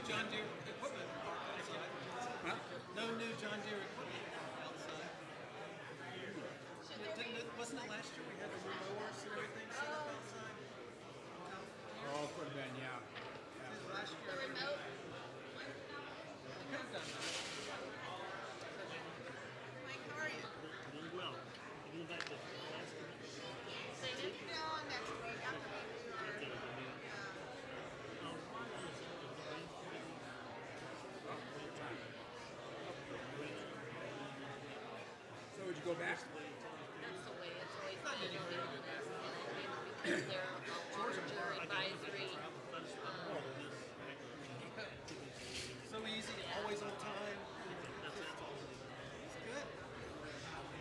John Deere equipment outside. Huh? No new John Deere equipment outside. Wasn't it last year we had the mowers and everything set up outside? Oh, could have been, yeah. Last The year. remote. We could have done that. Mike, how are you? Doing well. Have you invited the class to me? Say it. No, next week. After we do our, So would you go back? That's the way it's always been. Because they're a larger advisory. So easy, always on time. That's all. It's good.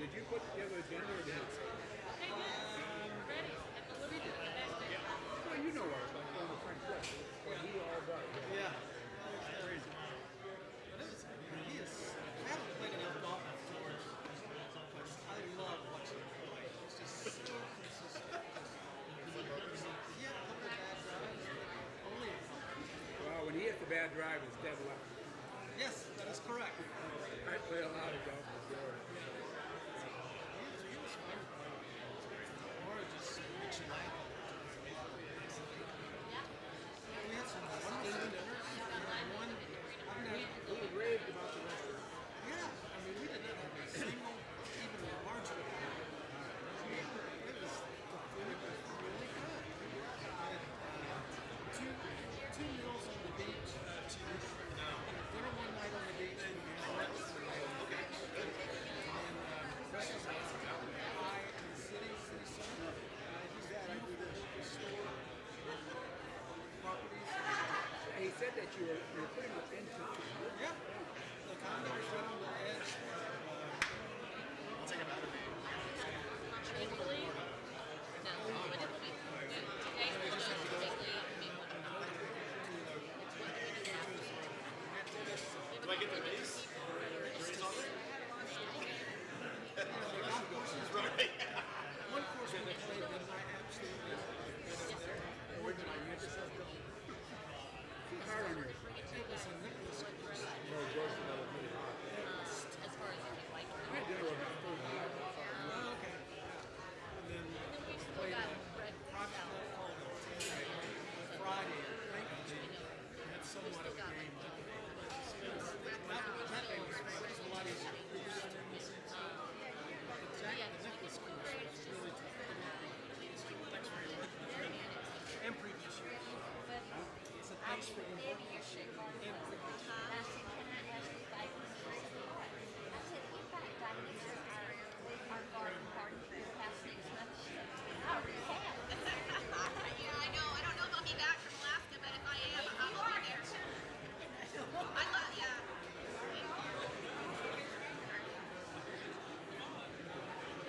Did you put together an agenda or did it? Okay, good. Ready. At the little bit back there. Well, you know where it's like on the French West. What he all does. Yeah. But he is, I haven't played enough golf with George, but I love watching him play. It's just so consistent. He had a couple of bad drives, but only a couple. Well, when he hits the bad drive, it's dead left. Yes, that is correct. I play a lot of golf with George. He was fun. Or just makes you laugh. We had some wonderful dinners. We raved about the restaurant. Yeah, I mean, we did not have a single, even larger crowd. It was really good. We had two meals on the beach, dinner one night on the beach, and we had breakfast on the beach. And breakfast pie in the city center. I do the store properties. He said that you were pretty much into it. Yeah, the condo is right on the edge. I'll take a better view. Thankfully, no, but it will be good. Today we're just thankfully it will be wonderful. It's what we do now. Do I get the base? Raise on there? Right. One course we played that I absolutely Hard on your. it was a Nicholas course. No, George said that was really hard. As far as if you like I had dinner with him Thursday night. Oh, okay. And then we still played got a bread private salad. called Friday. Thankfully, we had somewhat of a game. That day was a lot easier. The Nicholas course was really tough. Thanks very much. And previous year. So thanks for the work. I said, can I ask you guys I said, in fact, I missed our garden party for the past 6 months. I already have. Yeah, I know. I don't know if I'll be back from Alaska, but if I am, I'll be there. I love, yeah.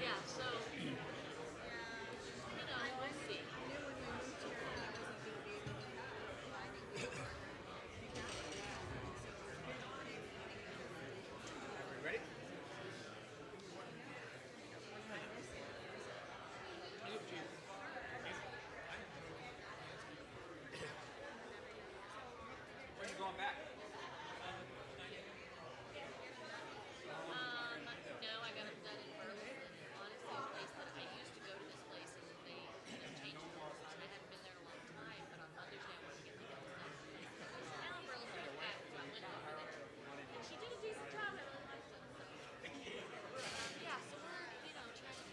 Yeah, so, we'll see. Ready? When are you going back? No, I got it done in Burlington. Honestly, a place that I used to go to this place, and they changed the rules. And I hadn't been there in a long time, but on Mother's Day I wanted to get my nails done. Now in Burlington, so I went over there. And she did a decent job. I really liked it. So, yeah, so we're, trying to figure out what's a good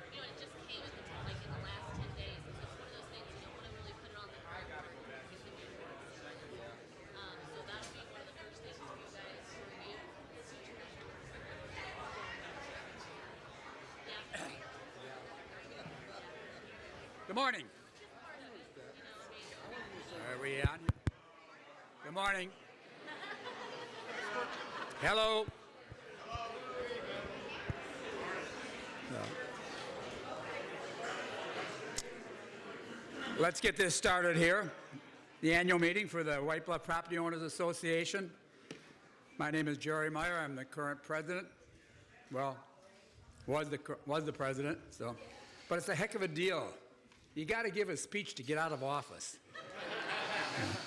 and it just came in the last 10 days. It's just one of those things you don't want to really put it on the card. So that'll be one of the first things for you guys to review. Yeah. Good morning. Are we on? Good morning. Hello. Let's get this started here. The annual meeting for the White Bluff Property Owners Association. My name is Jerry Meyer. I'm the current president. Well, was the president. So, but it's a heck of a deal. You got to give a speech to get out of office.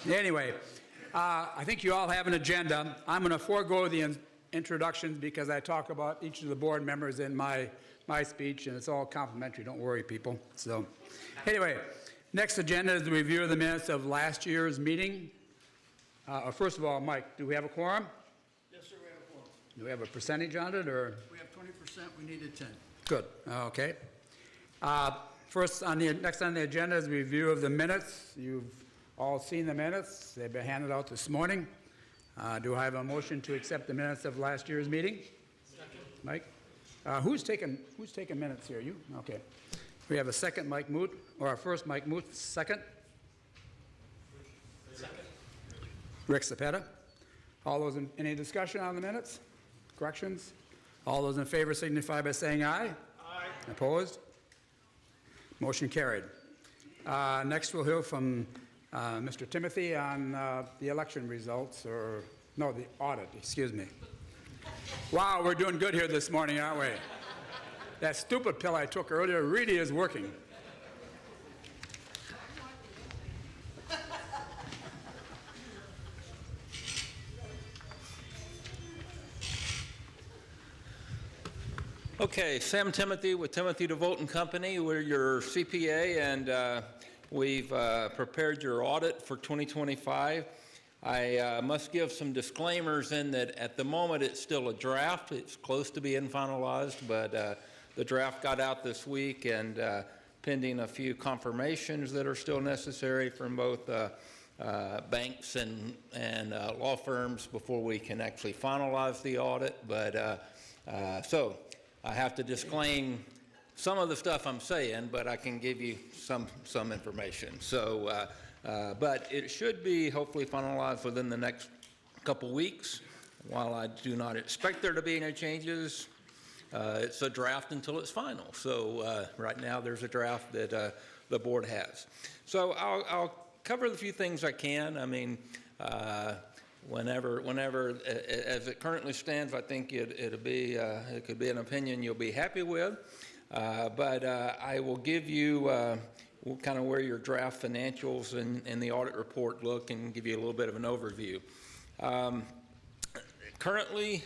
Anyway, I think you all have an agenda. I'm going to forego the introductions because I talk about each of the board members in my speech, and it's all complimentary. Don't worry, people. So, anyway, next agenda is the review of the minutes of last year's meeting. First of all, Mike, do we have a quorum? Yes, sir, we have a quorum. Do we have a percentage on it, or? We have 20%, we needed 10. Good, okay. Next on the agenda is review of the minutes. You've all seen the minutes. They've been handed out this morning. Do I have a motion to accept the minutes of last year's meeting? Second. Mike? Who's taking minutes here? You? Okay. We have a second, Mike Moot, or our first Mike Moot, second? Second. Rick Cepeda. Any discussion on the minutes? Corrections? All those in favor signify by saying aye. Aye. Opposed? Motion carried. Next, we'll hear from Mr. Timothy on the election results, the audit, excuse me. Wow, we're doing good here this morning, aren't we? That stupid pill I took earlier really is working. Okay, Sam Timothy with Timothy DeVolt and Company. We're your CPA, and we've prepared your audit for 2025. I must give some disclaimers in that at the moment it's still a draft. It's close to being finalized, but the draft got out this week, and pending a few confirmations that are still necessary from both banks and law firms before we can actually finalize the audit. But so I have to disclaim some of the stuff I'm saying, but I can give you some information. So, but it should be hopefully finalized within the next couple weeks. While I do not expect there to be any changes, it's a draft until it's final. So right now there's a draft that the board has. So I'll cover the few things I can. I mean, whenever, as it currently stands, I think it could be an opinion you'll be happy with. But I will give you kind of where your draft financials and the audit report look, and give you a little bit of an overview. Currently,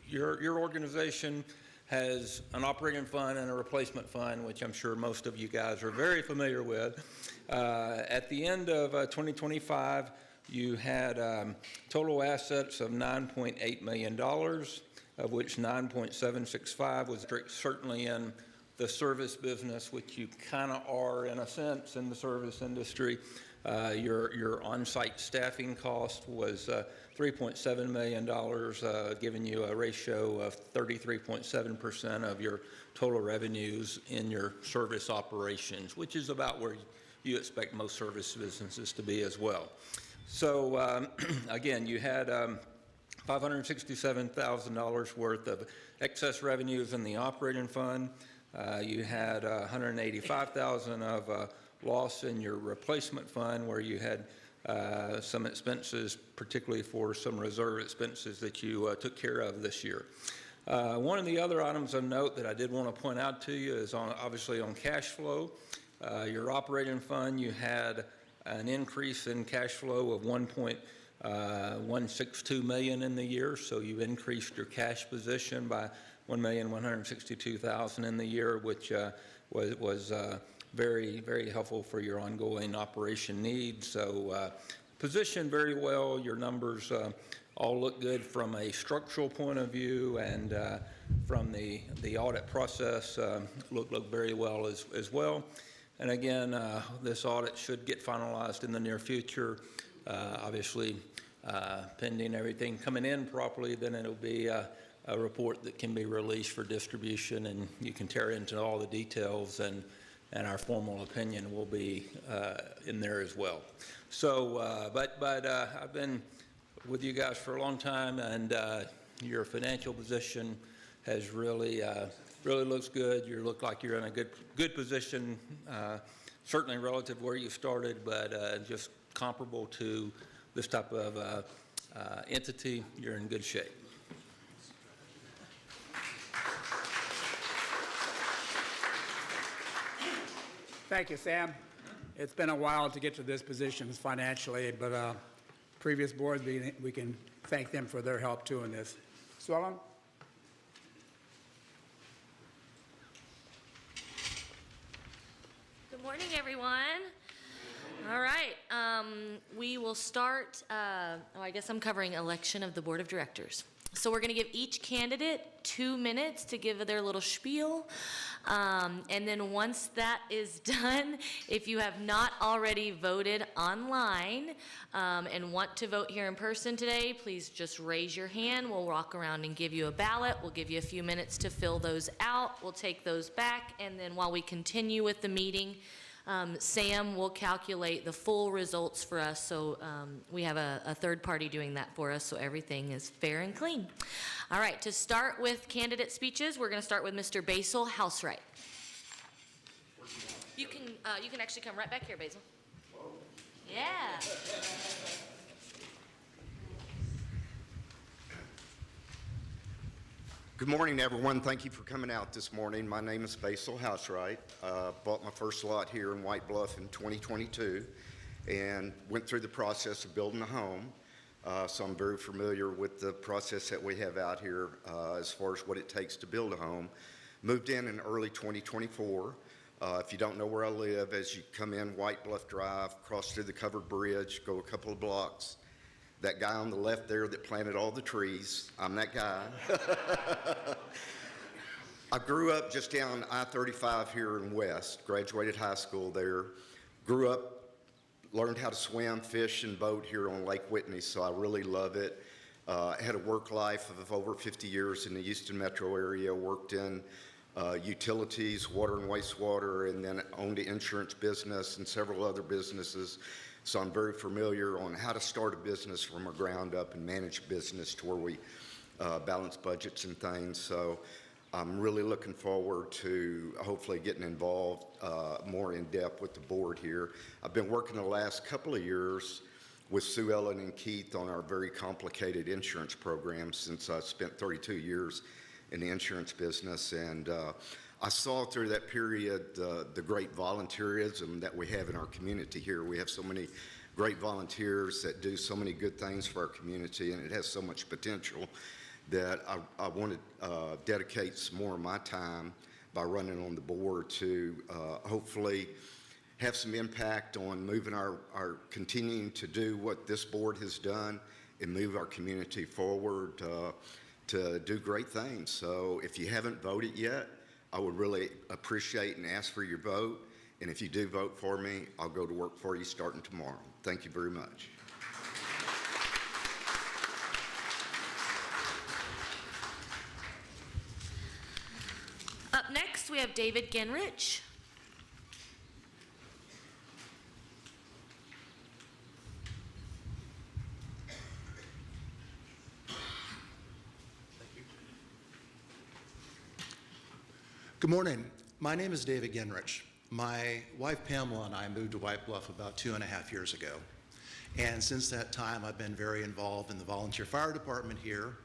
your organization has an operating fund and a replacement fund, which I'm sure most of you guys are very familiar with. At the end of 2025, you had total assets of $9.8 million, of which 9.765 was certainly in the service business, which you kind of are in a sense in the service industry. Your on-site staffing cost was $3.7 million, giving you a ratio of 33.7% of your total revenues in your service operations, which is about where you expect most service businesses to be as well. So again, you had $567,000 worth of excess revenues in the operating fund. You had $185,000 of loss in your replacement fund, where you had some expenses, particularly for some reserve expenses that you took care of this year. One of the other items of note that I did want to point out to you is obviously on cash flow. Your operating fund, you had an increase in cash flow of $1.162 million in the year, so you increased your cash position by $1,162,000 in the year, which was very, very helpful for your ongoing operation needs. So positioned very well. Your numbers all look good from a structural point of view, and from the audit process look very well as well. And again, this audit should get finalized in the near future. Obviously, pending everything coming in properly, then it'll be a report that can be released for distribution, and you can tear into all the details, and our formal opinion will be in there as well. So, but I've been with you guys for a long time, and your financial position has really looks good. You look like you're in a good position, certainly relative where you started, but just comparable to this type of entity, you're in good shape. Thank you, Sam. It's been a while to get to this position financially, but previous boards, we can thank them for their help too in this. Sue Ellen? Good morning, everyone. All right, we will start, I guess I'm covering election of the Board of Directors. So we're going to give each candidate 2 minutes to give their little spiel. And then once that is done, if you have not already voted online and want to vote here in person today, please just raise your hand. We'll walk around and give you a ballot. We'll give you a few minutes to fill those out. We'll take those back. And then while we continue with the meeting, Sam will calculate the full results for us, so we have a third party doing that for us, so everything is fair and clean. All right, to start with candidate speeches, we're going to start with Mr. Basil Housewright. You can actually come right back here, Basil. Yeah. Good morning, everyone. Thank you for coming out this morning. My name is Basil Housewright. Bought my first lot here in White Bluff in 2022 and went through the process of building a home. So I'm very familiar with the process that we have out here as far as what it takes to build a home. Moved in early 2024. If you don't know where I live, as you come in White Bluff Drive, cross through the covered bridge, go a couple of blocks. That guy on the left there that planted all the trees, I'm that guy. I grew up just down I-35 here in West, graduated high school there. Grew up, learned how to swim, fish, and boat here on Lake Whitney, so I really love it. Had a work life of over 50 years in the Houston metro area, worked in utilities, water and wastewater, and then owned the insurance business and several other businesses. So I'm very familiar on how to start a business from a ground up and manage a business to where we balance budgets and things. So I'm really looking forward to hopefully getting involved more in depth with the board here. I've been working the last couple of years with Sue Ellen and Keith on our very complicated insurance program since I spent 32 years in the insurance business. And I saw through that period the great volunteerism that we have in our community here. We have so many great volunteers that do so many good things for our community, and it has so much potential that I want to dedicate some more of my time by running on the board to hopefully have some impact on moving continuing to do what this board has done and move our community forward to do great things. So if you haven't voted yet, I would really appreciate and ask for your vote. And if you do vote for me, I'll go to work for you starting tomorrow. Thank you very much. Up next, we have David Genrich. Good morning. My name is David Genrich. My wife Pamela and I moved to White Bluff about 2.5 years ago. And since that time, I've been very involved in the volunteer fire department here,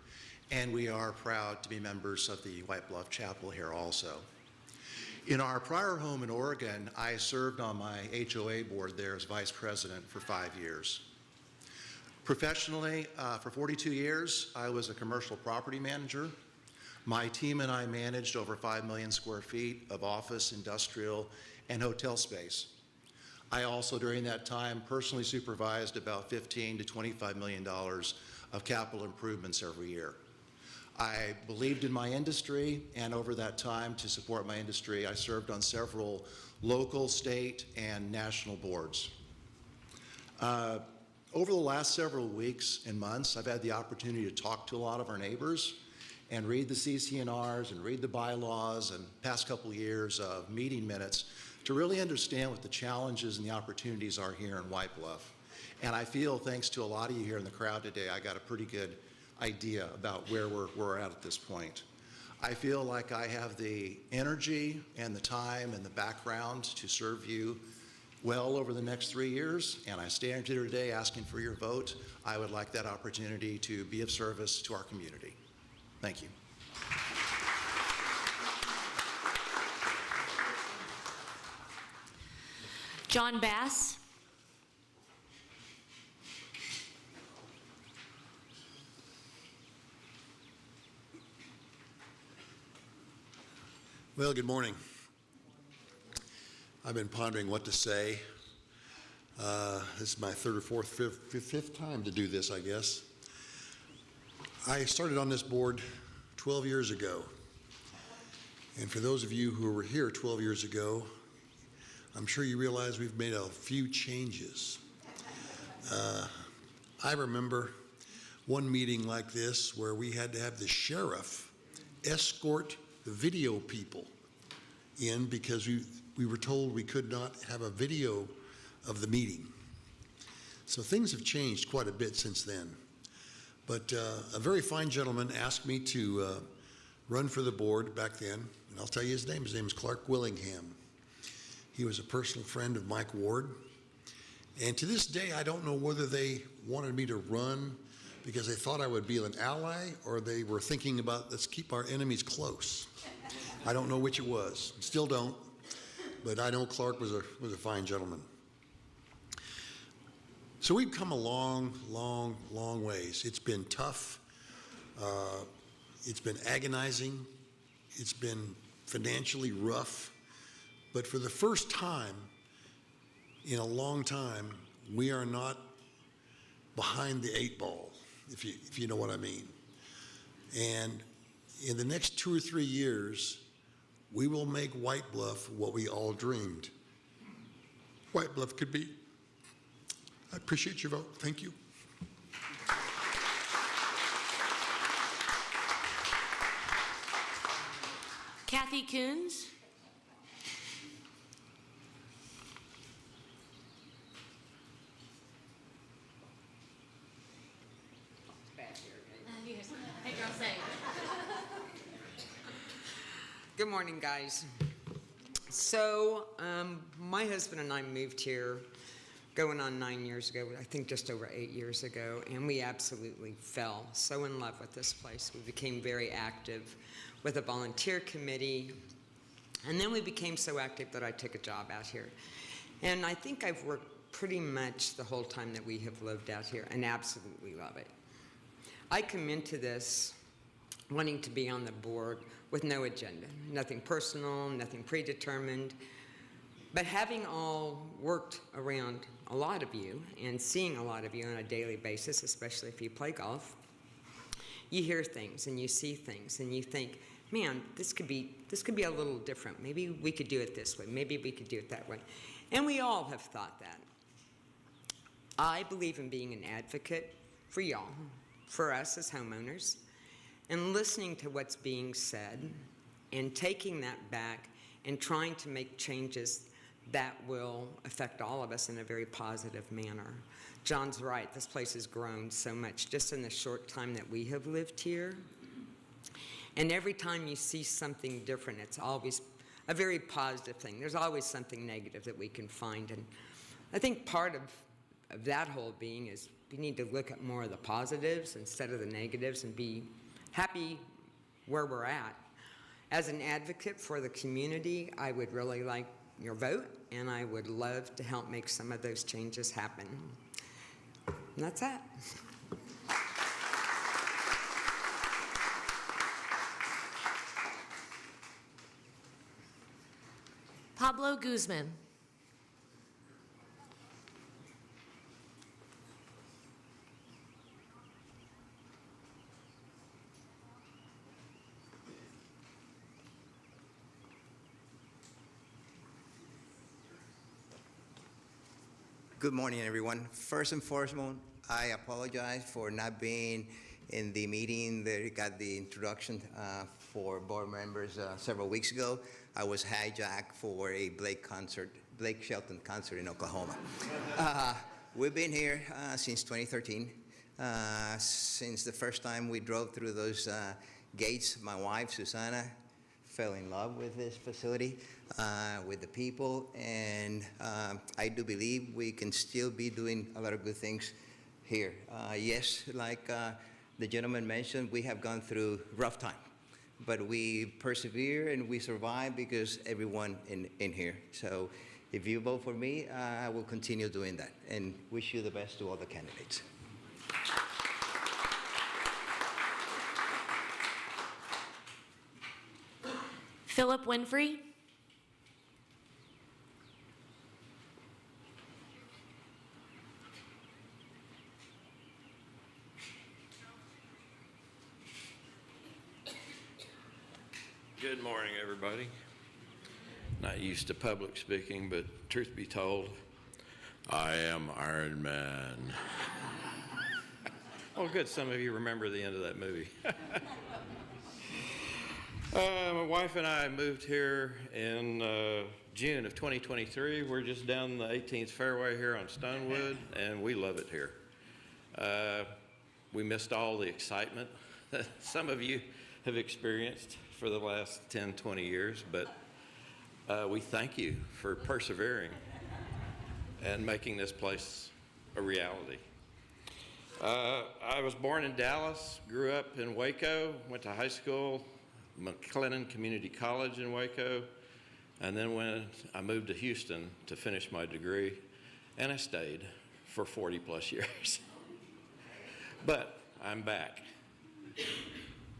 and we are proud to be members of the White Bluff Chapel here also. In our prior home in Oregon, I served on my HOA board there as vice president for 5 years. Professionally, for 42 years, I was a commercial property manager. My team and I managed over 5 million square feet of office, industrial, and hotel space. I also, during that time, personally supervised about $15 to $25 million of capital improvements every year. I believed in my industry, and over that time, to support my industry, I served on several local, state, and national boards. Over the last several weeks and months, I've had the opportunity to talk to a lot of our neighbors and read the CC&Rs and read the bylaws and past couple of years of meeting minutes to really understand what the challenges and the opportunities are here in White Bluff. And I feel, thanks to a lot of you here in the crowd today, I got a pretty good idea about where we're at this point. I feel like I have the energy and the time and the background to serve you well over the next 3 years, and I stand here today asking for your vote. I would like that opportunity to be of service to our community. Thank you. John Bass. Well, good morning. I've been pondering what to say. This is my third or fourth, fifth time to do this, I guess. I started on this board 12 years ago. And for those of you who were here 12 years ago, I'm sure you realize we've made a few changes. I remember one meeting like this where we had to have the sheriff escort the video people in because we were told we could not have a video of the meeting. So things have changed quite a bit since then. But a very fine gentleman asked me to run for the board back then, and I'll tell you his name. His name is Clark Willingham. He was a personal friend of Mike Ward. And to this day, I don't know whether they wanted me to run because they thought I would be an ally or they were thinking about, let's keep our enemies close. I don't know which it was. Still don't. But I know Clark was a fine gentleman. So we've come a long, long, long ways. It's been tough. It's been agonizing. It's been financially rough. But for the first time in a long time, we are not behind the 8 ball, if you know what I mean. And in the next 2 or 3 years, we will make White Bluff what we all dreamed White Bluff could be. I appreciate your vote. Thank you. Kathy Coons. Hey, girl, say. Good morning, guys. So, my husband and I moved here going on 9 years ago, I think just over 8 years ago, and we absolutely fell so in love with this place. We became very active with a volunteer committee, and then we became so active that I took a job out here. And I think I've worked pretty much the whole time that we have lived out here and absolutely love it. I come into this wanting to be on the board with no agenda, nothing personal, nothing predetermined. But having all worked around a lot of you and seeing a lot of you on a daily basis, especially if you play golf, you hear things and you see things and you think, man, this could be a little different. Maybe we could do it this way. Maybe we could do it that way. And we all have thought that. I believe in being an advocate for y'all, for us as homeowners, and listening to what's being said and taking that back and trying to make changes that will affect all of us in a very positive manner. John's right, this place has grown so much just in the short time that we have lived here. And every time you see something different, it's always a very positive thing. There's always something negative that we can find. And I think part of that whole being is we need to look at more of the positives instead of the negatives and be happy where we're at. As an advocate for the community, I would really like your vote, and I would love to help make some of those changes happen. And that's that. Pablo Guzman. Good morning, everyone. First and foremost, I apologize for not being in the meeting that got the introduction for board members several weeks ago. I was hijacked for a Blake Shelton concert in Oklahoma. We've been here since 2013. Since the first time we drove through those gates, my wife, Susanna, fell in love with this facility, with the people, and I do believe we can still be doing a lot of good things here. Yes, like the gentleman mentioned, we have gone through rough time, but we persevere and we survive because everyone in here. So if you vote for me, I will continue doing that, and wish you the best to all the candidates. Philip Winfrey. Good morning, everybody. Not used to public speaking, but truth be told, I am Iron Man. Oh, good. Some of you remember the end of that movie. My wife and I moved here in June of 2023. We're just down the 18th fairway here on Stonewood, and we love it here. We missed all the excitement that some of you have experienced for the last 10, 20 years, but we thank you for persevering and making this place a reality. I was born in Dallas, grew up in Waco, went to high school, McLennan Community College in Waco, and then when I moved to Houston to finish my degree, and I stayed for 40 plus years. But I'm back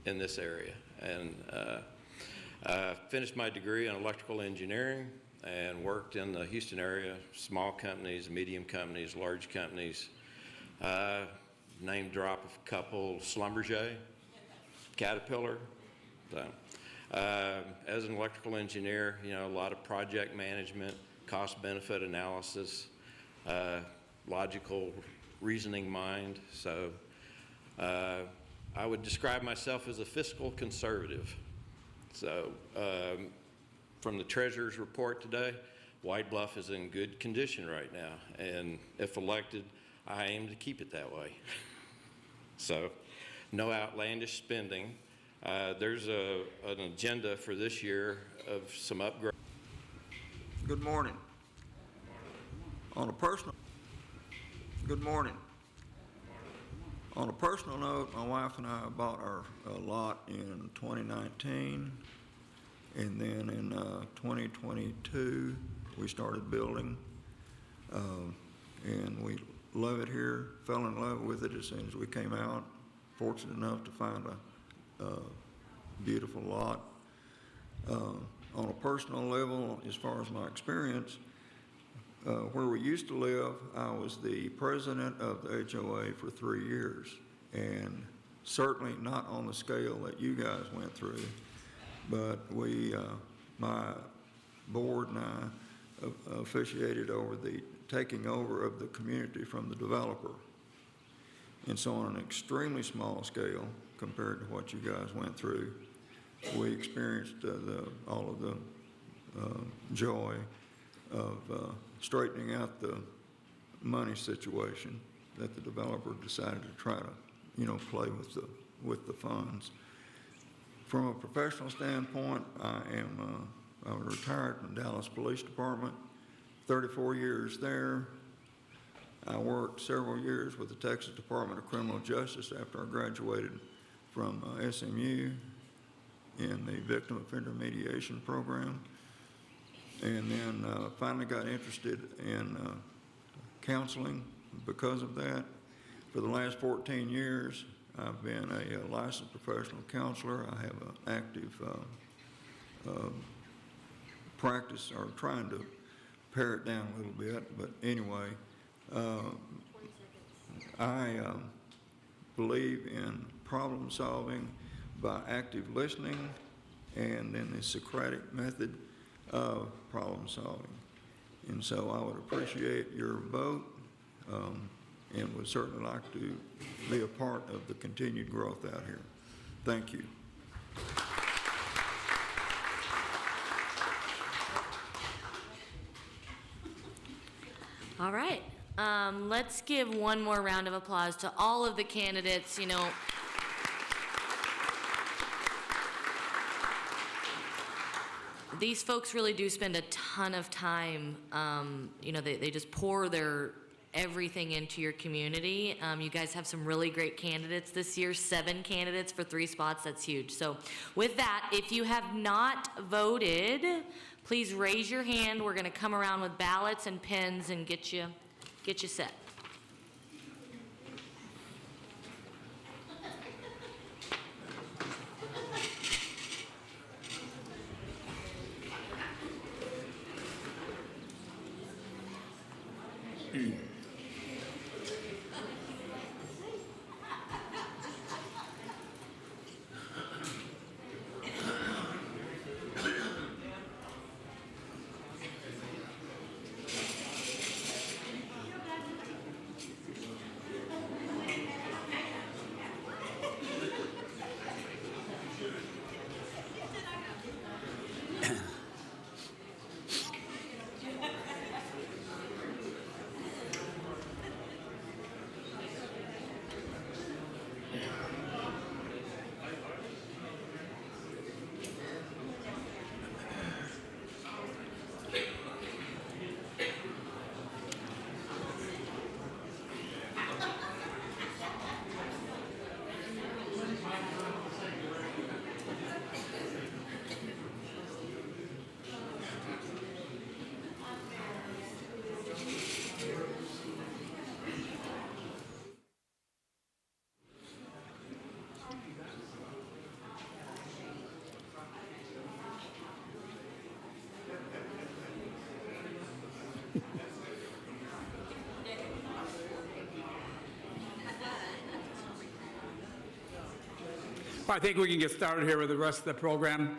in this area, and I finished my degree in electrical engineering and worked in the Houston area, small companies, medium companies, large companies. Name drop a couple, Schlumberger, Caterpillar. So, as an electrical engineer, you know, a lot of project management, cost-benefit analysis, logical reasoning mind. So I would describe myself as a fiscal conservative. So from the treasurer's report today, White Bluff is in good condition right now. And if elected, I aim to keep it that way. So no outlandish spending. There's an agenda for this year of some upgrades. Good morning. On a personal note, my wife and I bought our lot in 2019, and then in 2022 we started building, and we love it here. Fell in love with it as soon as we came out. Fortunate enough to find a beautiful lot. On a personal level, as far as my experience, where we used to live, I was the president of the HOA for 3 years, and certainly not on the scale that you guys went through, but my board and I officiated over the taking over of the community from the developer. And so on an extremely small scale compared to what you guys went through, we experienced all of the joy of straightening out the money situation that the developer decided to try to, play with the funds. From a professional standpoint, I was retired from the Dallas Police Department, 34 years there. I worked several years with the Texas Department of Criminal Justice after I graduated from SMU in the Victim Offender Mediation Program, and then finally got interested in counseling because of that. For the last 14 years, I've been a licensed professional counselor. I have an active practice, or trying to pare it down a little bit, but anyway, I believe in problem solving by active listening and then the Socratic method of problem solving. And so I would appreciate your vote and would certainly like to be a part of the continued growth out here. Thank you. All right. Let's give one more round of applause to all of the candidates. These folks really do spend a ton of time, you know, they just pour their everything into your community. You guys have some really great candidates this year, 7 candidates for 3 spots, that's huge. So with that, if you have not voted, please raise your hand. We're gonna come around with ballots and pens and get you set. I think we can get started here with the rest of the program.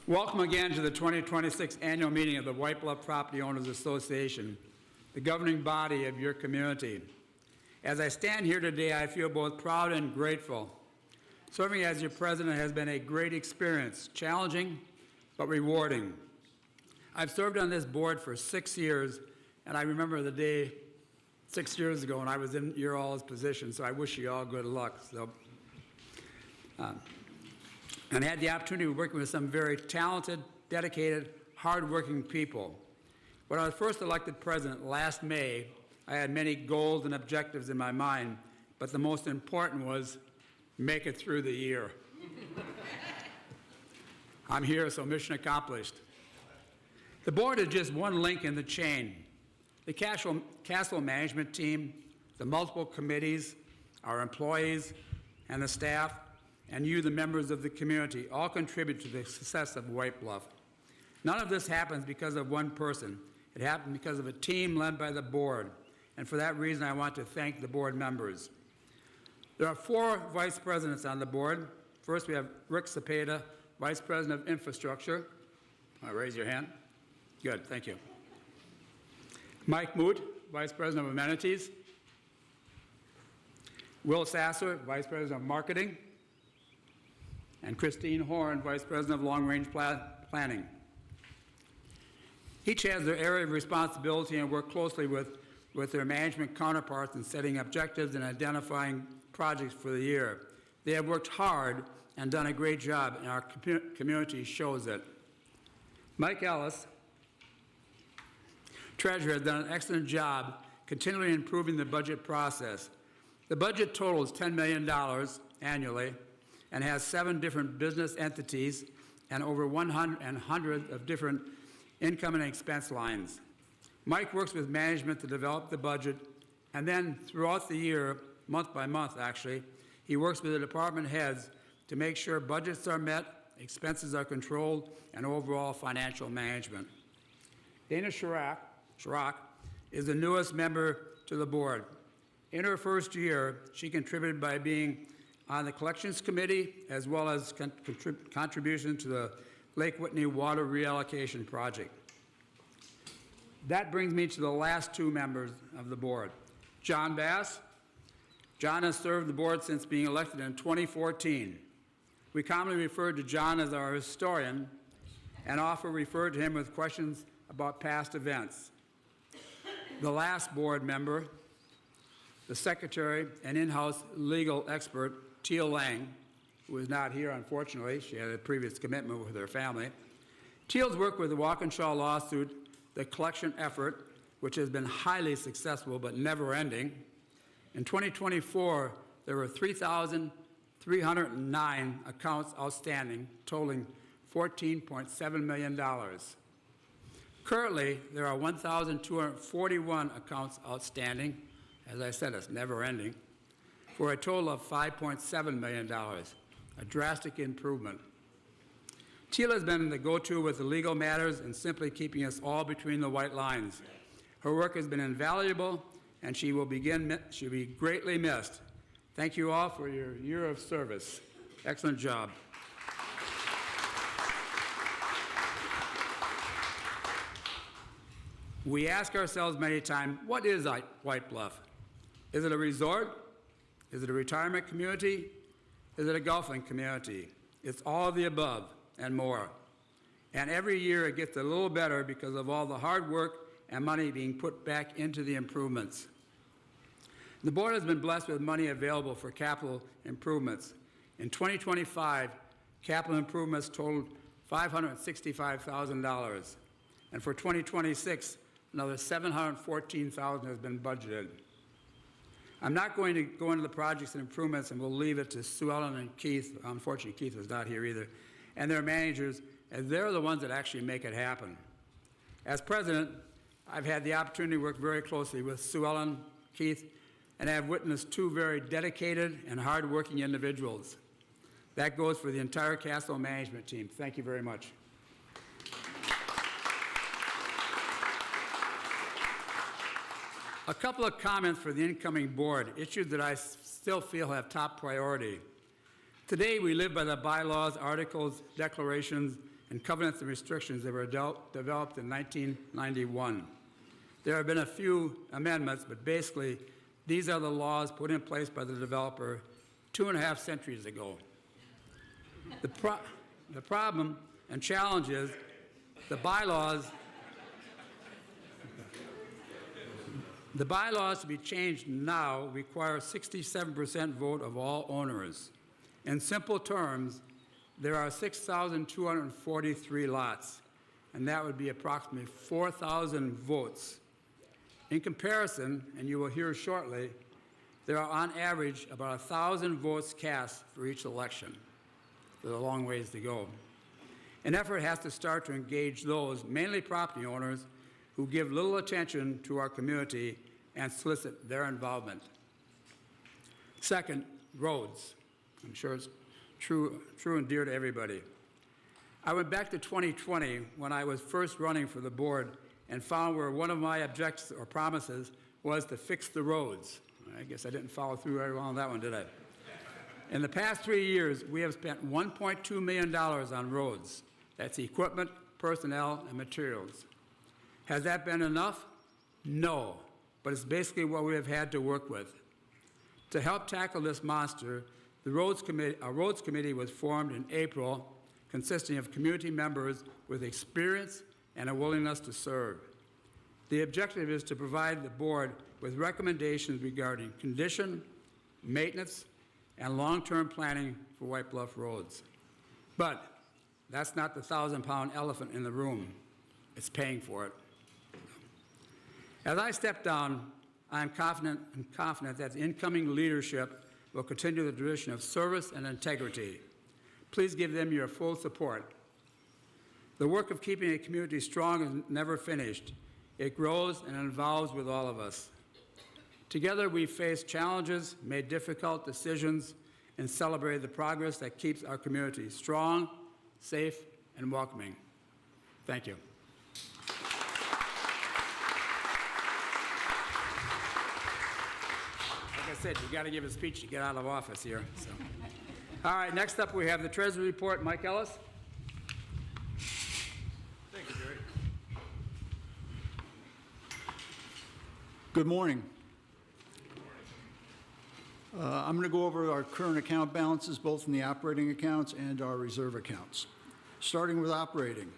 Welcome again to the 2026 annual meeting of the White Bluff Property Owners Association, the governing body of your community. As I stand here today, I feel both proud and grateful. Serving as your president has been a great experience, challenging but rewarding. I've served on this board for 6 years, and I remember the day 6 years ago when I was in your all's position, so I wish you all good luck. And I had the opportunity of working with some very talented, dedicated, hardworking people. When I was first elected president last May, I had many goals and objectives in my mind, but the most important was make it through the year. I'm here, so mission accomplished. The board is just one link in the chain. The Castle management team, the multiple committees, our employees, and the staff, and you, the members of the community, all contribute to the success of White Bluff. None of this happens because of one person. It happened because of a team led by the board, and for that reason, I want to thank the board members. There are 4 vice presidents on the board. First, we have Rick Cepeda, Vice President of Infrastructure. Raise your hand. Good, thank you. Mike Moot, Vice President of Amenities. Will Sasser, Vice President of Marketing. And Christine Horn, Vice President of Long Range Planning. Each has their area of responsibility and work closely with their management counterparts in setting objectives and identifying projects for the year. They have worked hard and done a great job, and our community shows it. Mike Ellis, Treasurer, has done an excellent job continually improving the budget process. The budget totals $10 million annually and has 7 different business entities and over 100 of different income and expense lines. Mike works with management to develop the budget, and then throughout the year, month by month actually, he works with the department heads to make sure budgets are met, expenses are controlled, and overall financial management. Dana Chirac is the newest member to the board. In her first year, she contributed by being on the collections committee as well as contribution to the Lake Whitney water reallocation project. That brings me to the last 2 members of the board. John Bass. John has served the board since being elected in 2014. We commonly refer to John as our historian and often refer to him with questions about past events. The last board member, the secretary and in-house legal expert, Teal Lang, who is not here, unfortunately. She had a previous commitment with her family. Teal's work with the Walkinshaw lawsuit, the collection effort, which has been highly successful but never ending. In 2024, there were 3,309 accounts outstanding, totaling $14.7 million. Currently, there are 1,241 accounts outstanding. As I said, it's never ending, for a total of $5.7 million, a drastic improvement. Teal has been the go-to with the legal matters and simply keeping us all between the white lines. Her work has been invaluable, and she will be greatly missed. Thank you all for your year of service. Excellent job. We ask ourselves many times, what is White Bluff? Is it a resort? Is it a retirement community? Is it a golfing community? It's all of the above and more. And every year it gets a little better because of all the hard work and money being put back into the improvements. The board has been blessed with money available for capital improvements. In 2025, capital improvements totaled $565,000. And for 2026, another $714,000 has been budgeted. I'm not going to go into the projects and improvements, and we'll leave it to Sue Ellen and Keith. Unfortunately, Keith is not here either, and their managers, as they're the ones that actually make it happen. As president, I've had the opportunity to work very closely with Sue Ellen, Keith, and I have witnessed two very dedicated and hardworking individuals. That goes for the entire Castle management team. Thank you very much. A couple of comments for the incoming board, issues that I still feel have top priority. Today, we live by the bylaws, articles, declarations, and covenants and restrictions that were developed in 1991. There have been a few amendments, but basically, these are the laws put in place by the developer 2.5 centuries ago. The problem and challenge is the bylaws to be changed now require 67% vote of all owners. In simple terms, there are 6,243 lots, and that would be approximately 4,000 votes. In comparison, and you will hear shortly, there are on average about 1,000 votes cast for each election. There's a long ways to go. An effort has to start to engage those, mainly property owners, who give little attention to our community and solicit their involvement. Second, roads. I'm sure it's true and dear to everybody. I went back to 2020 when I was first running for the board and found where one of my objectives or promises was to fix the roads. I guess I didn't follow through very well on that one, did I? In the past 3 years, we have spent $1.2 million on roads. That's equipment, personnel, and materials. Has that been enough? No, but it's basically what we have had to work with. To help tackle this monster, a roads committee was formed in April, consisting of community members with experience and a willingness to serve. The objective is to provide the board with recommendations regarding condition, maintenance, and long-term planning for White Bluff roads. But that's not the 1,000-pound elephant in the room. It's paying for it. As I step down, I am confident that the incoming leadership will continue the tradition of service and integrity. Please give them your full support. The work of keeping a community strong is never finished. It grows and evolves with all of us. Together, we face challenges, made difficult decisions, and celebrated the progress that keeps our community strong, safe, and welcoming. Thank you. Like I said, you got to give a speech to get out of office here. So. All right, next up we have the Treasury Report. Mike Ellis. Thank you, Jerry. Good morning. I'm going to go over our current account balances, both in the operating accounts and our reserve accounts. Starting with operating,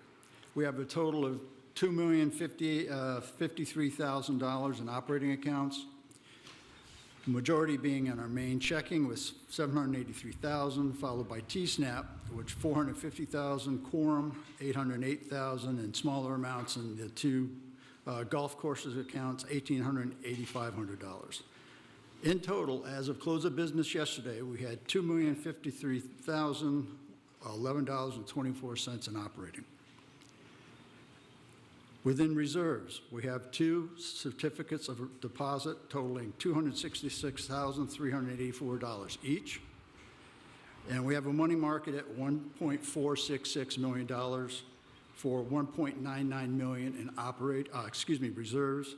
we have a total of $2,053,000 in operating accounts. the majority being in our main checking with $783,000, followed by T-SNAP, which $450,000, Quorum $808,000, and smaller amounts in the two golf courses accounts, $1,800 and $8,500. In total, as of close of business yesterday, we had $2,053,011.24 in operating. Within reserves, we have two certificates of deposit totaling $266,384 each. And we have a money market at $1.466 million for $1.99 million in reserves,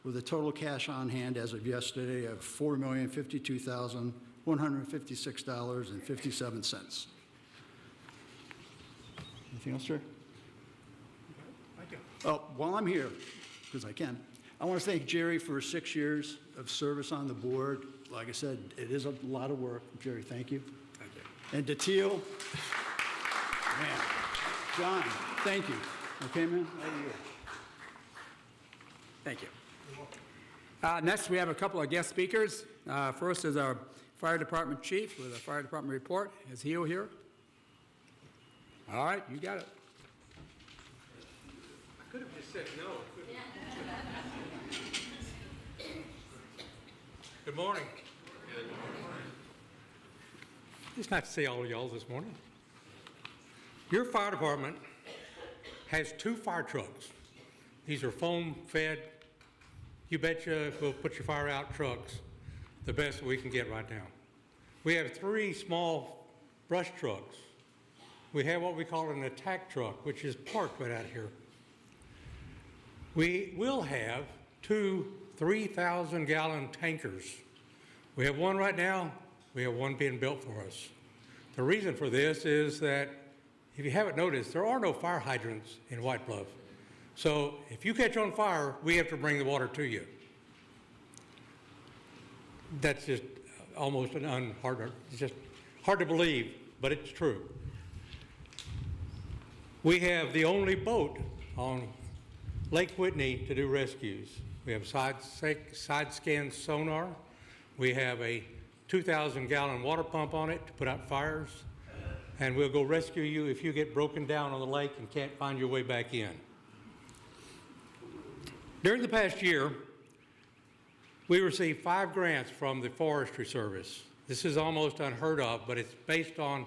with a total cash on hand as of yesterday of $4,052,156.57. Anything else, Jerry? Oh, while I'm here, because I can, I want to thank Jerry for 6 years of service on the board. Like I said, it is a lot of work. Jerry, thank you. Thank you. And to Teal, man, John, thank you. Okay, man? Over here. Thank you. Next, we have a couple of guest speakers. First is our Fire Department Chief with a Fire Department report. Is he here? All right, you got it. I could have just said no. Good morning. It's nice to see all of y'all this morning. Your fire department has 2 fire trucks. These are foam-fed, you betcha we'll put your fire out trucks, the best we can get right now. We have 3 small brush trucks. We have what we call an attack truck, which is parked right out here. We will have 2 3,000-gallon tankers. We have one right now. We have one being built for us. The reason for this is that, if you haven't noticed, there are no fire hydrants in White Bluff. So if you catch on fire, we have to bring the water to you. That's just almost it's just hard to believe, but it's true. We have the only boat on Lake Whitney to do rescues. We have side scan sonar. We have a 2,000-gallon water pump on it to put out fires. And we'll go rescue you if you get broken down on the lake and can't find your way back in. During the past year, we received 5 grants from the Forestry Service. This is almost unheard of, but it's based on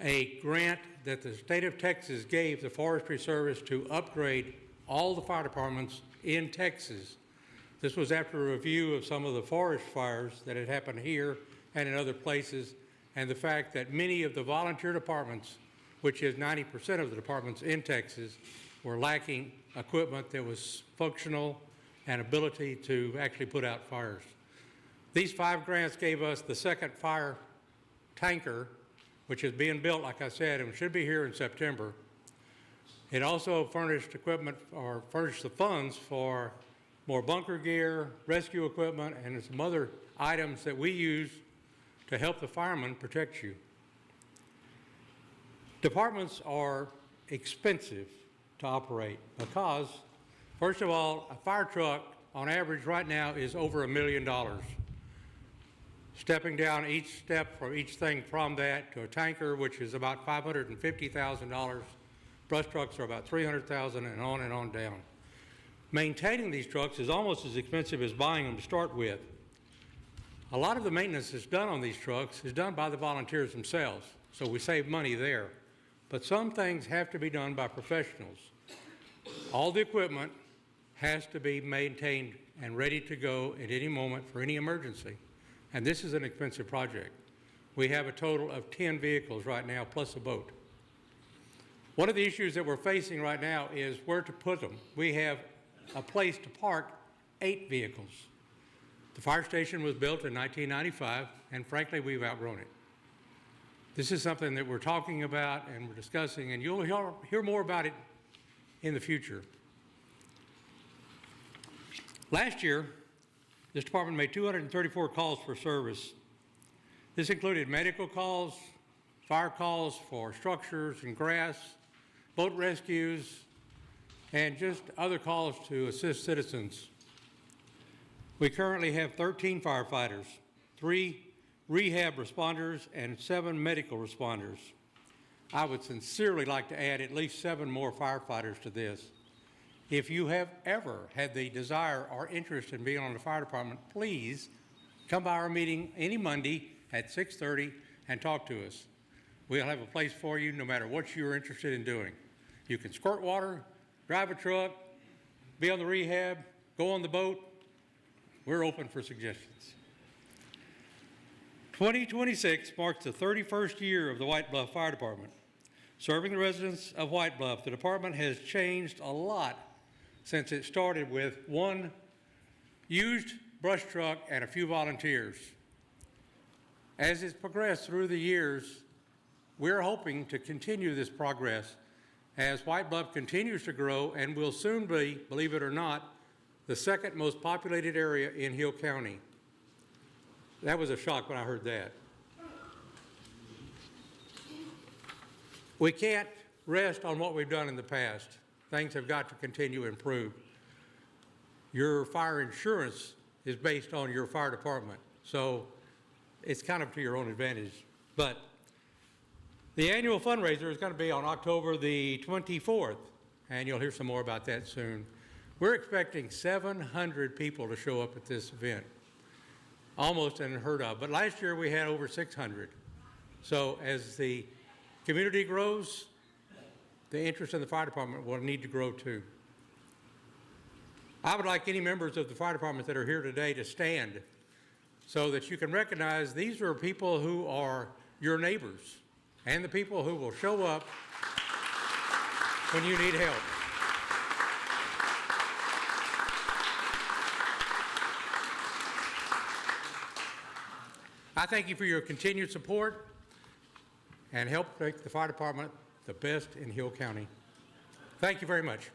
a grant that the state of Texas gave the Forestry Service to upgrade all the fire departments in Texas. This was after a review of some of the forest fires that had happened here and in other places, and the fact that many of the volunteer departments, which is 90% of the departments in Texas, were lacking equipment that was functional and ability to actually put out fires. These 5 grants gave us the second fire tanker, which is being built, like I said, and should be here in September. It also furnished equipment, or furnished the funds for more bunker gear, rescue equipment, and some other items that we use to help the firemen protect you. Departments are expensive to operate because, first of all, a fire truck on average right now is over $1 million. Stepping down each step for each thing from that to a tanker, which is about $550,000. Brush trucks are about $300,000, and on down. Maintaining these trucks is almost as expensive as buying them to start with. A lot of the maintenance that's done on these trucks is done by the volunteers themselves, so we save money there. But some things have to be done by professionals. All the equipment has to be maintained and ready to go at any moment for any emergency. And this is an expensive project. We have a total of 10 vehicles right now, plus a boat. One of the issues that we're facing right now is where to put them. We have a place to park 8 vehicles. The fire station was built in 1995, and frankly, we've outgrown it. This is something that we're talking about and we're discussing, and you'll hear more about it in the future. Last year, this department made 234 calls for service. This included medical calls, fire calls for structures and grass, boat rescues, and just other calls to assist citizens. We currently have 13 firefighters, 3 rehab responders, and 7 medical responders. I would sincerely like to add at least 7 more firefighters to this. If you have ever had the desire or interest in being on the fire department, please come by our meeting any Monday at 6:30 and talk to us. We'll have a place for you no matter what you're interested in doing. You can squirt water, drive a truck, be on the rehab, go on the boat. We're open for suggestions. 2026 marks the 31st year of the White Bluff Fire Department. Serving the residents of White Bluff, the department has changed a lot since it started with 1 used brush truck and a few volunteers. As it's progressed through the years, we're hoping to continue this progress as White Bluff continues to grow and will soon be, believe it or not, the 2nd most populated area in Hill County. That was a shock when I heard that. We can't rest on what we've done in the past. Things have got to continue to improve. Your fire insurance is based on your fire department, so it's kind of to your own advantage. But the annual fundraiser is going to be on October the 24th, and you'll hear some more about that soon. We're expecting 700 people to show up at this event. Almost unheard of, but last year we had over 600. So as the community grows, the interest in the fire department will need to grow too. I would like any members of the fire department that are here today to stand so that you can recognize these are people who are your neighbors and the people who will show up when you need help. I thank you for your continued support and help make the fire department the best in Hill County. Thank you very much.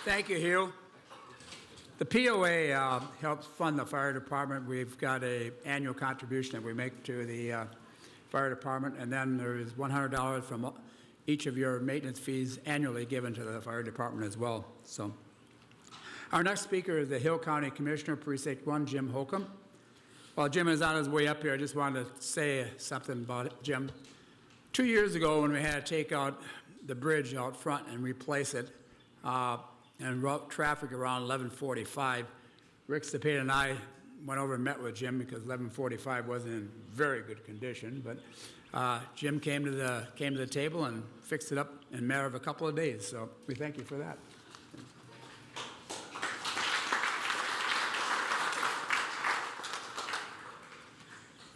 Thank you, Hugh. The POA helps fund the fire department. We've got an annual contribution that we make to the fire department, and then there is $100 from each of your maintenance fees annually given to the fire department as well. So, our next speaker is the Hill County Commissioner, Precinct 1, Jim Holcomb. While Jim is on his way up here, I just wanted to say something about it, Jim. 2 years ago, when we had to take out the bridge out front and replace it, and route traffic around 1145, Rick Cepeda and I went over and met with Jim because 1145 wasn't in very good condition, but Jim came to the table and fixed it up in a matter of a couple of days. So we thank you for that.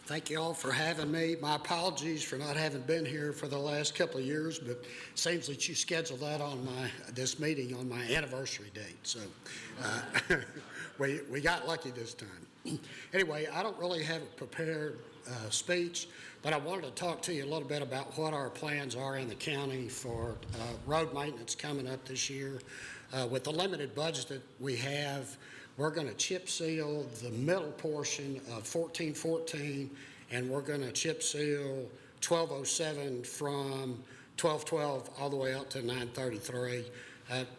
Thank you all for having me. My apologies for not having been here for the last couple of years, but it seems that you scheduled that on this meeting on my anniversary date. So we got lucky this time. Anyway, I don't really have a prepared speech, but I wanted to talk to you a little bit about what our plans are in the county for road maintenance coming up this year. With the limited budget that we have, we're going to chip seal the middle portion of 1414, and we're going to chip seal 1207 from 1212 all the way out to 933.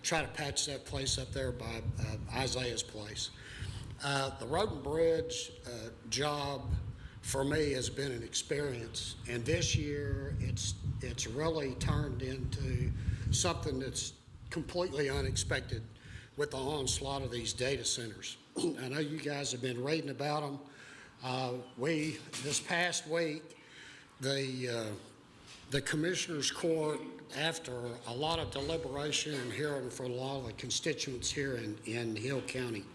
Try to patch that place up there by Isaiah's place. The road and bridge job for me has been an experience, and this year it's really turned into something that's completely unexpected with the onslaught of these data centers. I know you guys have been reading about them. This past week, the Commissioners Court, after a lot of deliberation and hearing from a lot of the constituents here in Hill County,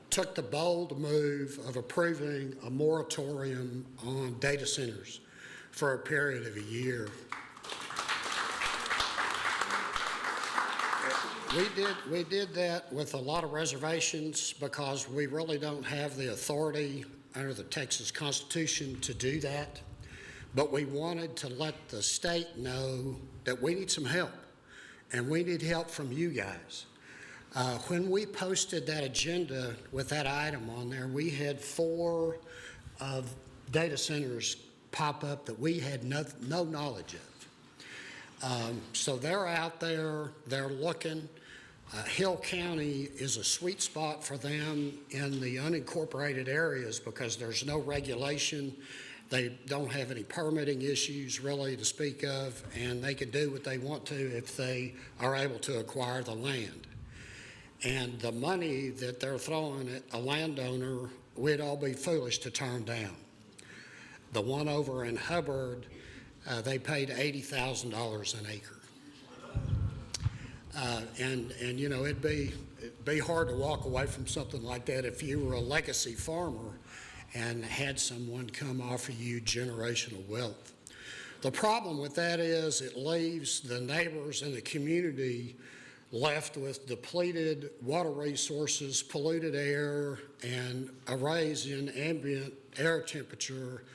took the bold move of approving a moratorium on data centers for a period of a year. We did that with a lot of reservations because we really don't have the authority under the Texas Constitution to do that. But we wanted to let the state know that we need some help, and we need help from you guys. When we posted that agenda with that item on there, we had 4 of data centers pop up that we had no knowledge of. So they're out there, they're looking. Hill County is a sweet spot for them in the unincorporated areas because there's no regulation. They don't have any permitting issues really to speak of, and they can do what they want to if they are able to acquire the land. And the money that they're throwing at a landowner, we'd all be foolish to turn down. The one over in Hubbard, they paid $80,000 an acre. And you know, it'd be hard to walk away from something like that if you were a legacy farmer and had someone come offer you generational wealth. The problem with that is it leaves the neighbors in the community left with depleted water resources, polluted air, and a rise in ambient air temperature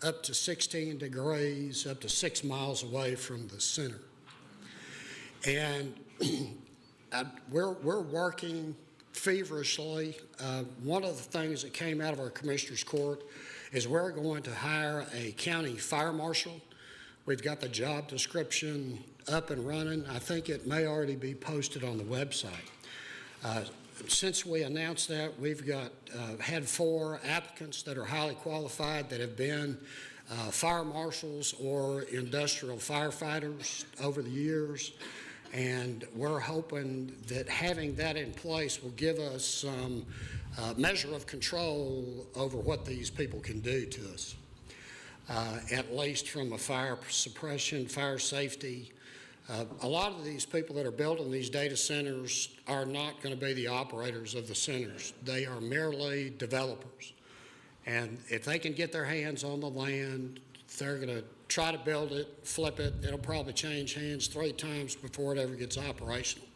up to 16 degrees, up to 6 miles away from the center. And we're working feverishly. One of the things that came out of our commissioner's court is we're going to hire a county fire marshal. We've got the job description up and running. I think it may already be posted on the website. Since we announced that, we've got had 4 applicants that are highly qualified that have been fire marshals or industrial firefighters over the years. And we're hoping that having that in place will give us some measure of control over what these people can do to us, at least from a fire suppression, fire safety. A lot of these people that are building these data centers are not going to be the operators of the centers. They are merely developers. And if they can get their hands on the land, they're going to try to build it, flip it. It'll probably change hands 3 times before it ever gets operational.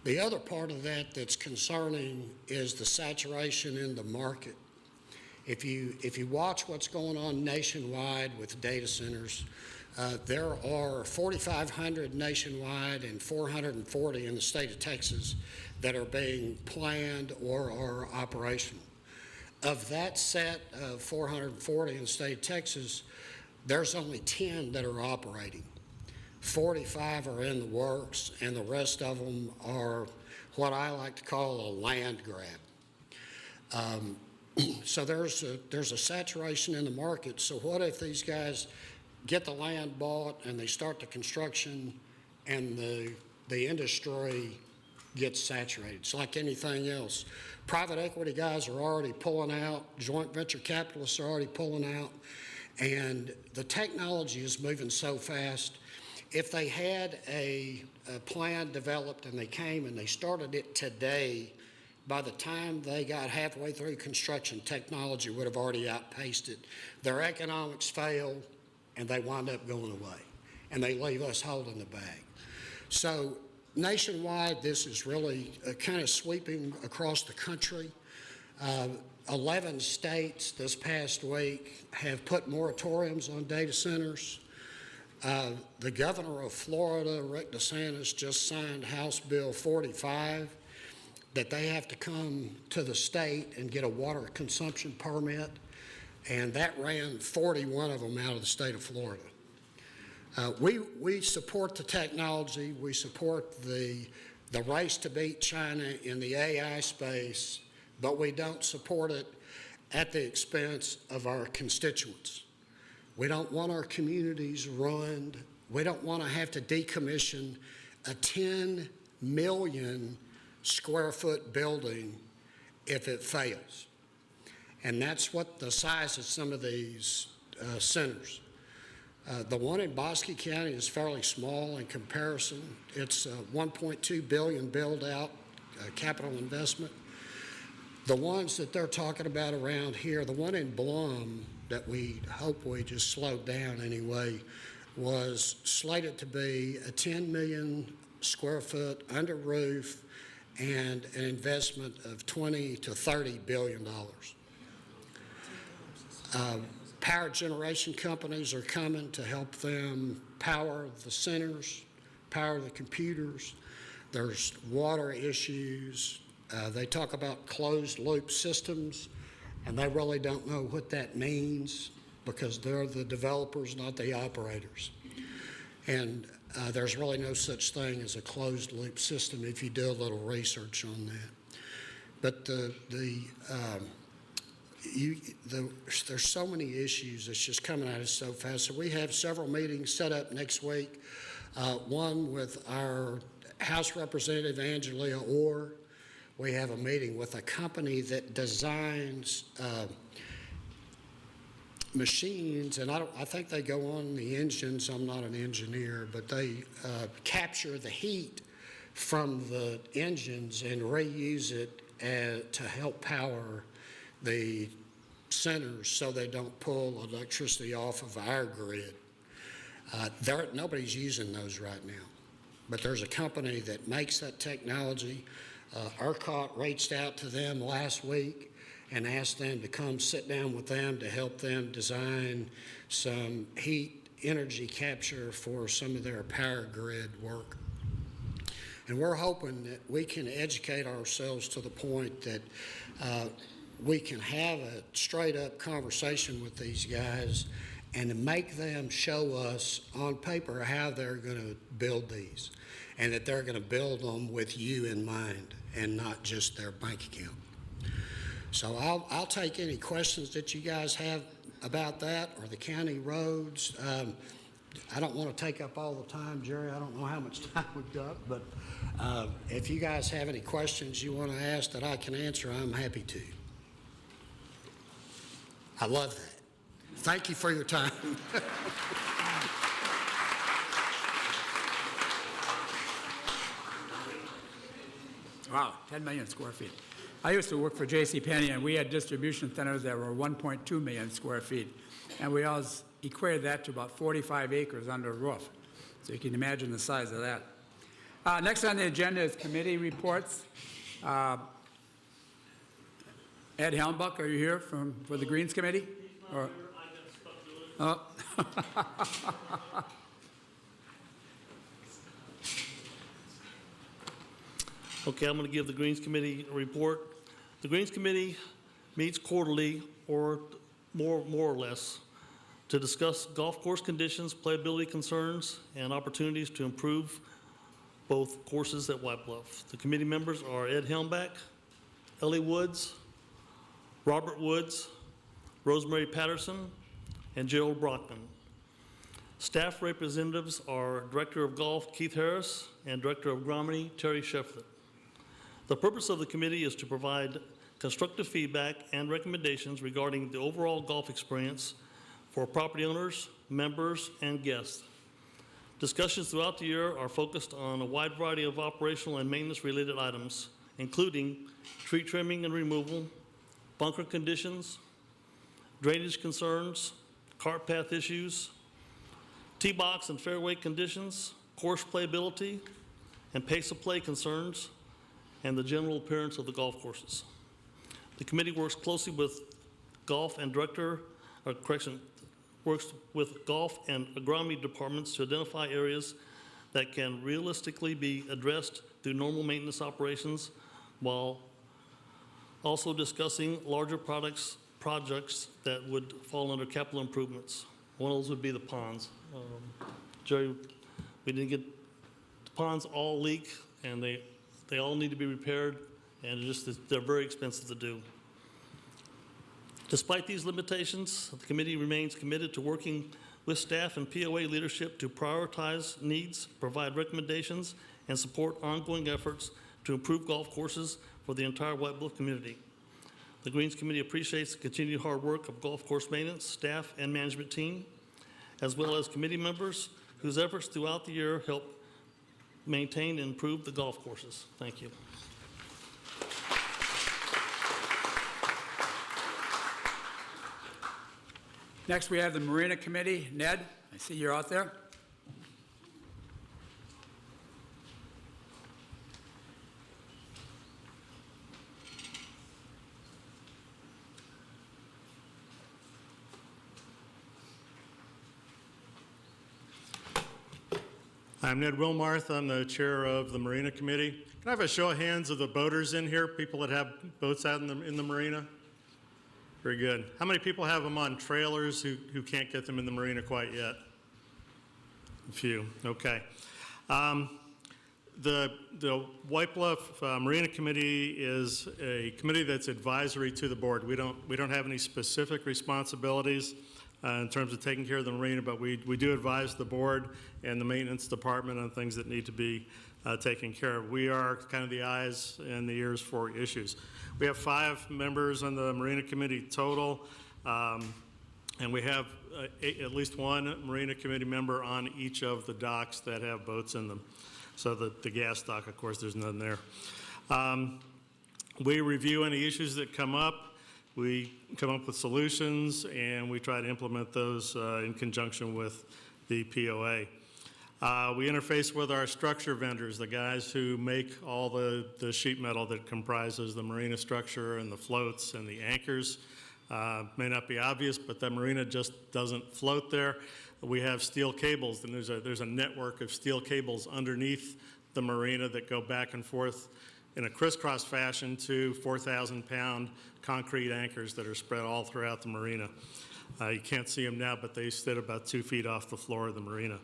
The other part of that that's concerning is the saturation in the market. If you watch what's going on nationwide with data centers, there are 4,500 nationwide and 440 in the state of Texas that are being planned or are operational. Of that set of 440 in the state of Texas, there's only 10 that are operating. 45 are in the works, and the rest of them are what I like to call a land grab. So there's a saturation in the market. So what if these guys get the land bought and they start the construction and the industry gets saturated? It's like anything else. Private equity guys are already pulling out. Joint venture capitalists are already pulling out. And the technology is moving so fast. If they had a plan developed and they came and they started it today, by the time they got halfway through construction, technology would have already outpaced it. Their economics fail, and they wind up going away. And they leave us holding the bag. So nationwide, this is really kind of sweeping across the country. 11 states this past week have put moratoriums on data centers. The governor of Florida, Rick DeSantis, just signed House Bill 45 that they have to come to the state and get a water consumption permit, and that ran 41 of them out of the state of Florida. We support the technology. We support the race to beat China in the AI space, but we don't support it at the expense of our constituents. We don't want our communities ruined. We don't want to have to decommission a 10 million square foot building if it fails. And that's what the size of some of these centers. The one in Bosque County is fairly small in comparison. It's $1.2 billion build out capital investment. The ones that they're talking about around here, the one in Blum that we hope we just slowed down anyway, was slated to be a 10 million square foot under roof and an investment of 20 to 30 billion dollars. Power generation companies are coming to help them power the centers, power the computers. There's water issues. They talk about closed loop systems, and they really don't know what that means because they're the developers, not the operators. And there's really no such thing as a closed loop system if you do a little research on that. But there's so many issues that's just coming at us so fast. So we have several meetings set up next week. One with our House Representative Angelia Orr. We have a meeting with a company that designs machines, and I think they go on the engines. I'm not an engineer, but they capture the heat from the engines and reuse it to help power the centers so they don't pull electricity off of our grid. Nobody's using those right now, but there's a company that makes that technology. ERCOT reached out to them last week and asked them to come sit down with them to help them design some heat energy capture for some of their power grid work. And we're hoping that we can educate ourselves to the point that we can have a straight up conversation with these guys and to make them show us on paper how they're going to build these, and that they're going to build them with you in mind and not just their bank account. So I'll take any questions that you guys have about that or the county roads. I don't want to take up all the time, Jerry. I don't know how much time we've got, but if you guys have any questions you want to ask that I can answer, I'm happy to. I love that. Thank you for your time. Wow, 10 million square feet. I used to work for JCPenney, and we had distribution centers that were 1.2 million square feet. And we always equated that to about 45 acres under a roof. So you can imagine the size of that. Next on the agenda is committee reports. Ed Helmbuck, are you here for the Greens Committee? Or, oh. Okay, I'm going to give the Greens Committee a report. The Greens Committee meets quarterly or more or less to discuss golf course conditions, playability concerns, and opportunities to improve both courses at White Bluff. The committee members are Ed Helmback, Ellie Woods, Robert Woods, Rosemary Patterson, and Gerald Brockman. Staff representatives are Director of Golf Keith Harris and Director of Agronomy Terry Shefflet. The purpose of the committee is to provide constructive feedback and recommendations regarding the overall golf experience for property owners, members, and guests. Discussions throughout the year are focused on a wide variety of operational and maintenance-related items, including tree trimming and removal, bunker conditions, drainage concerns, cart path issues, tee box and fairway conditions, course playability, and pace of play concerns, and the general appearance of the golf courses. The committee works closely with golf and works with golf and agronomy departments to identify areas that can realistically be addressed through normal maintenance operations, while also discussing larger projects that would fall under capital improvements. One of those would be the ponds. Jerry, we didn't get, the ponds all leak, and they all need to be repaired, and they're very expensive to do. Despite these limitations, the committee remains committed to working with staff and POA leadership to prioritize needs, provide recommendations, and support ongoing efforts to improve golf courses for the entire White Bluff community. The Greens Committee appreciates the continued hard work of golf course maintenance, staff, and management team, as well as committee members whose efforts throughout the year help maintain and improve the golf courses. Thank you. Next, we have the Marina Committee. Ned, I see you're out there. I'm Ned Wilmarth. I'm the chair of the Marina Committee. Can I have a show of hands of the boaters in here, people that have boats out in the marina? Very good. How many people have them on trailers who can't get them in the marina quite yet? A few, okay. The White Bluff Marina Committee is a committee that's advisory to the board. We don't have any specific responsibilities in terms of taking care of the marina, but we do advise the board and the maintenance department on things that need to be taken care of. We are kind of the eyes and the ears for issues. We have 5 members on the Marina Committee total, and we have at least 1 Marina Committee member on each of the docks that have boats in them. So the gas dock, of course, there's none there. We review any issues that come up. We come up with solutions, and we try to implement those in conjunction with the POA. We interface with our structure vendors, the guys who make all the sheet metal that comprises the marina structure and the floats and the anchors. May not be obvious, but the marina just doesn't float there. We have steel cables, and there's a network of steel cables underneath the marina that go back and forth in a crisscross fashion to 4,000-pound concrete anchors that are spread all throughout the marina. You can't see them now, but they sit about 2 feet off the floor of the marina.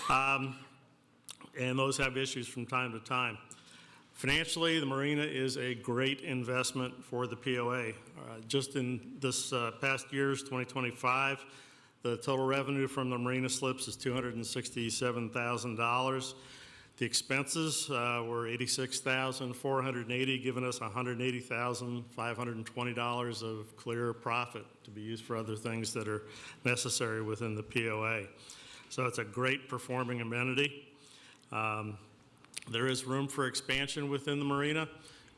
And those have issues from time to time. Financially, the marina is a great investment for the POA. Just in this past year's 2025, the total revenue from the marina slips is $267,000. The expenses were $86,480, giving us $180,520 of clear profit to be used for other things that are necessary within the POA. So it's a great performing amenity. There is room for expansion within the marina.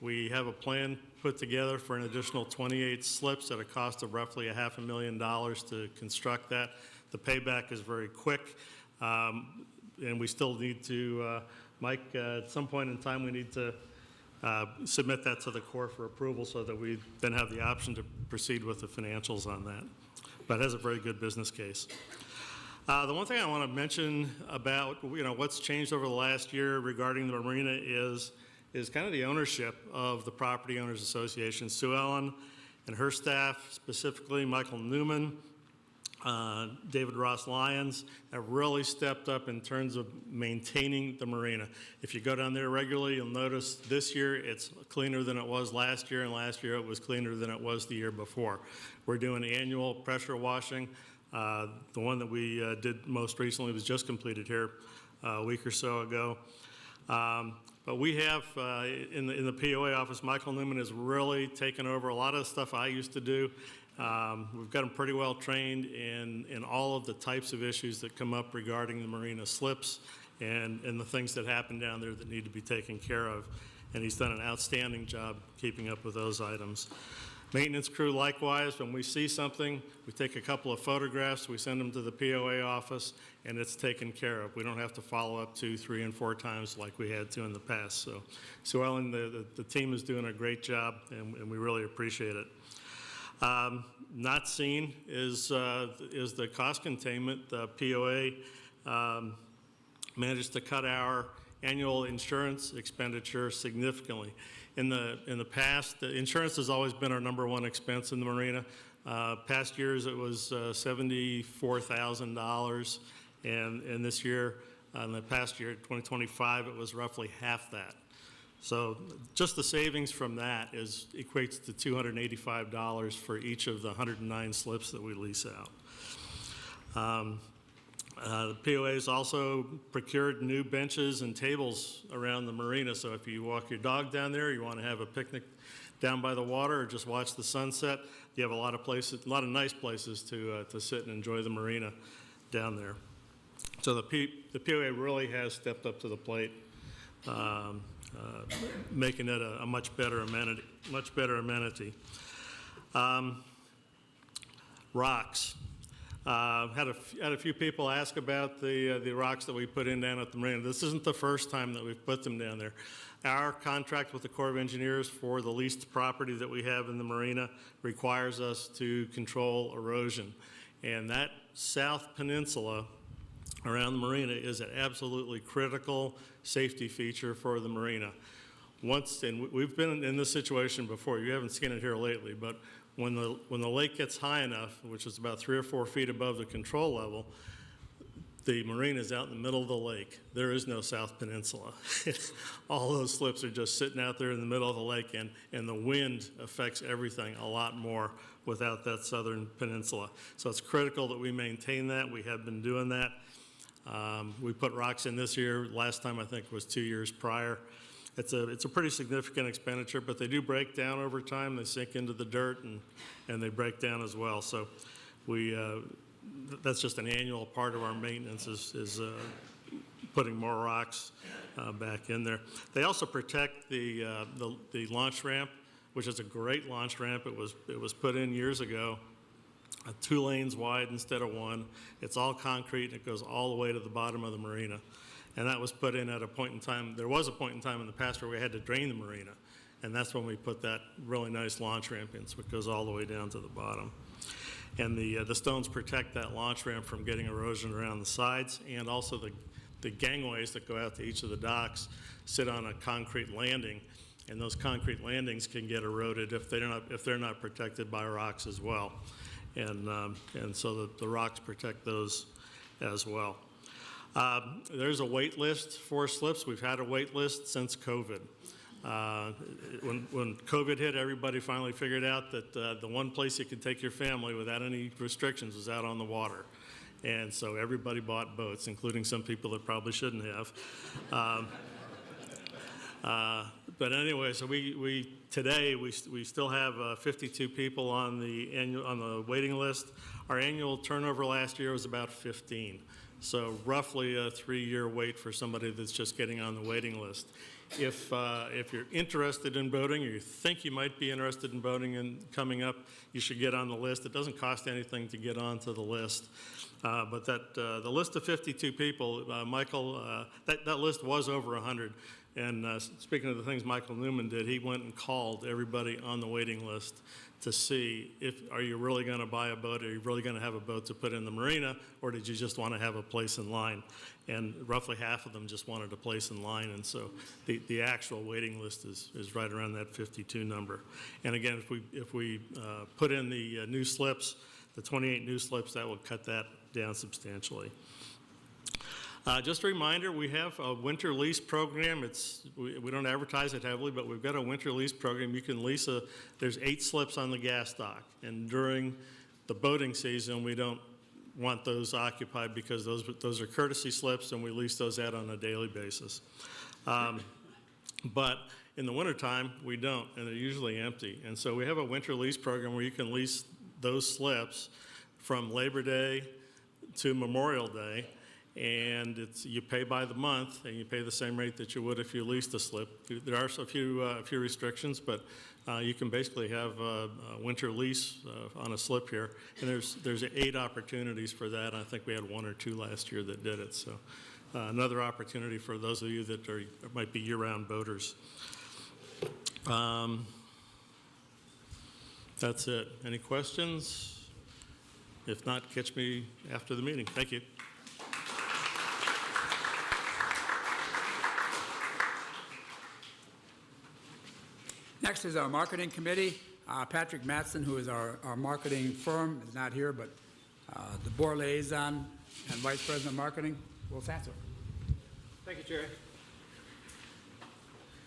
We have a plan put together for an additional 28 slips at a cost of roughly $500,000 to construct that. The payback is very quick, and we still need to, Mike, at some point in time, we need to submit that to the Corps for approval so that we then have the option to proceed with the financials on that. But it has a very good business case. The one thing I want to mention about what's changed over the last year regarding the marina is kind of the ownership of the Property Owners Association. Sue Ellen and her staff, specifically Michael Newman, David Ross Lyons, have really stepped up in terms of maintaining the marina. If you go down there regularly, you'll notice this year it's cleaner than it was last year, and last year it was cleaner than it was the year before. We're doing annual pressure washing. The one that we did most recently was just completed here a week or so ago. But we have, in the POA office, Michael Newman has really taken over a lot of the stuff I used to do. We've got him pretty well trained in all of the types of issues that come up regarding the marina slips and the things that happen down there that need to be taken care of. And he's done an outstanding job keeping up with those items. Maintenance crew, likewise, when we see something, we take a couple of photographs, we send them to the POA office, and it's taken care of. We don't have to follow up 2, 3, and 4 times like we had to in the past. So Ellen, the team is doing a great job, and we really appreciate it. Not seen is the cost containment. The POA managed to cut our annual insurance expenditure significantly. In the past, the insurance has always been our #1 expense in the marina. Past years it was $74,000, and this year, in the past year, 2025, it was roughly half that. So just the savings from that equates to $285 for each of the 109 slips that we lease out. The POA has also procured new benches and tables around the marina, so if you walk your dog down there, you want to have a picnic down by the water or just watch the sunset, you have a lot of nice places to sit and enjoy the marina down there. So the POA really has stepped up to the plate, making it a much better amenity. Rocks. Had a few people ask about the rocks that we put in down at the marina. This isn't the first time that we've put them down there. Our contract with the Corps of Engineers for the leased property that we have in the marina requires us to control erosion. And that south peninsula around the marina is an absolutely critical safety feature for the marina. And we've been in this situation before. You haven't seen it here lately, but when the lake gets high enough, which is about 3 or 4 feet above the control level, The marina is out in the middle of the lake. There is no South Peninsula. All those slips are just sitting out there in the middle of the lake, and the wind affects everything a lot more without that southern peninsula. So it's critical that we maintain that. We have been doing that. We put rocks in this year. Last time I think was 2 years prior. It's a pretty significant expenditure, but they do break down over time. They sink into the dirt and they break down as well. So that's just an annual part of our maintenance is putting more rocks back in there. They also protect the launch ramp, which is a great launch ramp. It was put in years ago, 2 lanes wide instead of 1. It's all concrete, and it goes all the way to the bottom of the marina. And that was put in at a point in time. There was a point in time in the past where we had to drain the marina, and that's when we put that really nice launch ramp in, so it goes all the way down to the bottom. And the stones protect that launch ramp from getting erosion around the sides, and also the gangways that go out to each of the docks sit on a concrete landing, and those concrete landings can get eroded if they're not protected by rocks as well. And so the rocks protect those as well. There's a wait list for slips. We've had a wait list since COVID. When COVID hit, everybody finally figured out that the one place you could take your family without any restrictions was out on the water. And so everybody bought boats, including some people that probably shouldn't have. But anyway, so today we still have 52 people on the waiting list. Our annual turnover last year was about 15. So roughly a 3-year wait for somebody that's just getting on the waiting list. If you're interested in boating, or you think you might be interested in boating and coming up, you should get on the list. It doesn't cost anything to get onto the list. But the list of 52 people, Michael, that list was over 100. And speaking of the things Michael Newman did, he went and called everybody on the waiting list to see are you really going to buy a boat? Are you really going to have a boat to put in the marina, or did you just want to have a place in line? And roughly half of them just wanted a place in line, and so the actual waiting list is right around that 52 number. And again, if we put in the new slips, the 28 new slips, that will cut that down substantially. Just a reminder, we have a winter lease program. We don't advertise it heavily, but we've got a winter lease program. You can lease there's 8 slips on the gas dock, and during the boating season, we don't want those occupied because those are courtesy slips, and we lease those out on a daily basis. But in the wintertime, we don't, and they're usually empty. And so we have a winter lease program where you can lease those slips from Labor Day to Memorial Day, and you pay by the month, and you pay the same rate that you would if you leased a slip. There are a few restrictions, but you can basically have a winter lease on a slip here, and there's 8 opportunities for that. I think we had 1 or 2 last year that did it. So another opportunity for those of you that might be year-round boaters. That's it. Any questions? If not, catch me after the meeting. Thank you. Next is our marketing committee. Patrick Mattson, who is our marketing firm, is not here, but the board liaison and vice president of marketing will answer. Thank you, Jerry.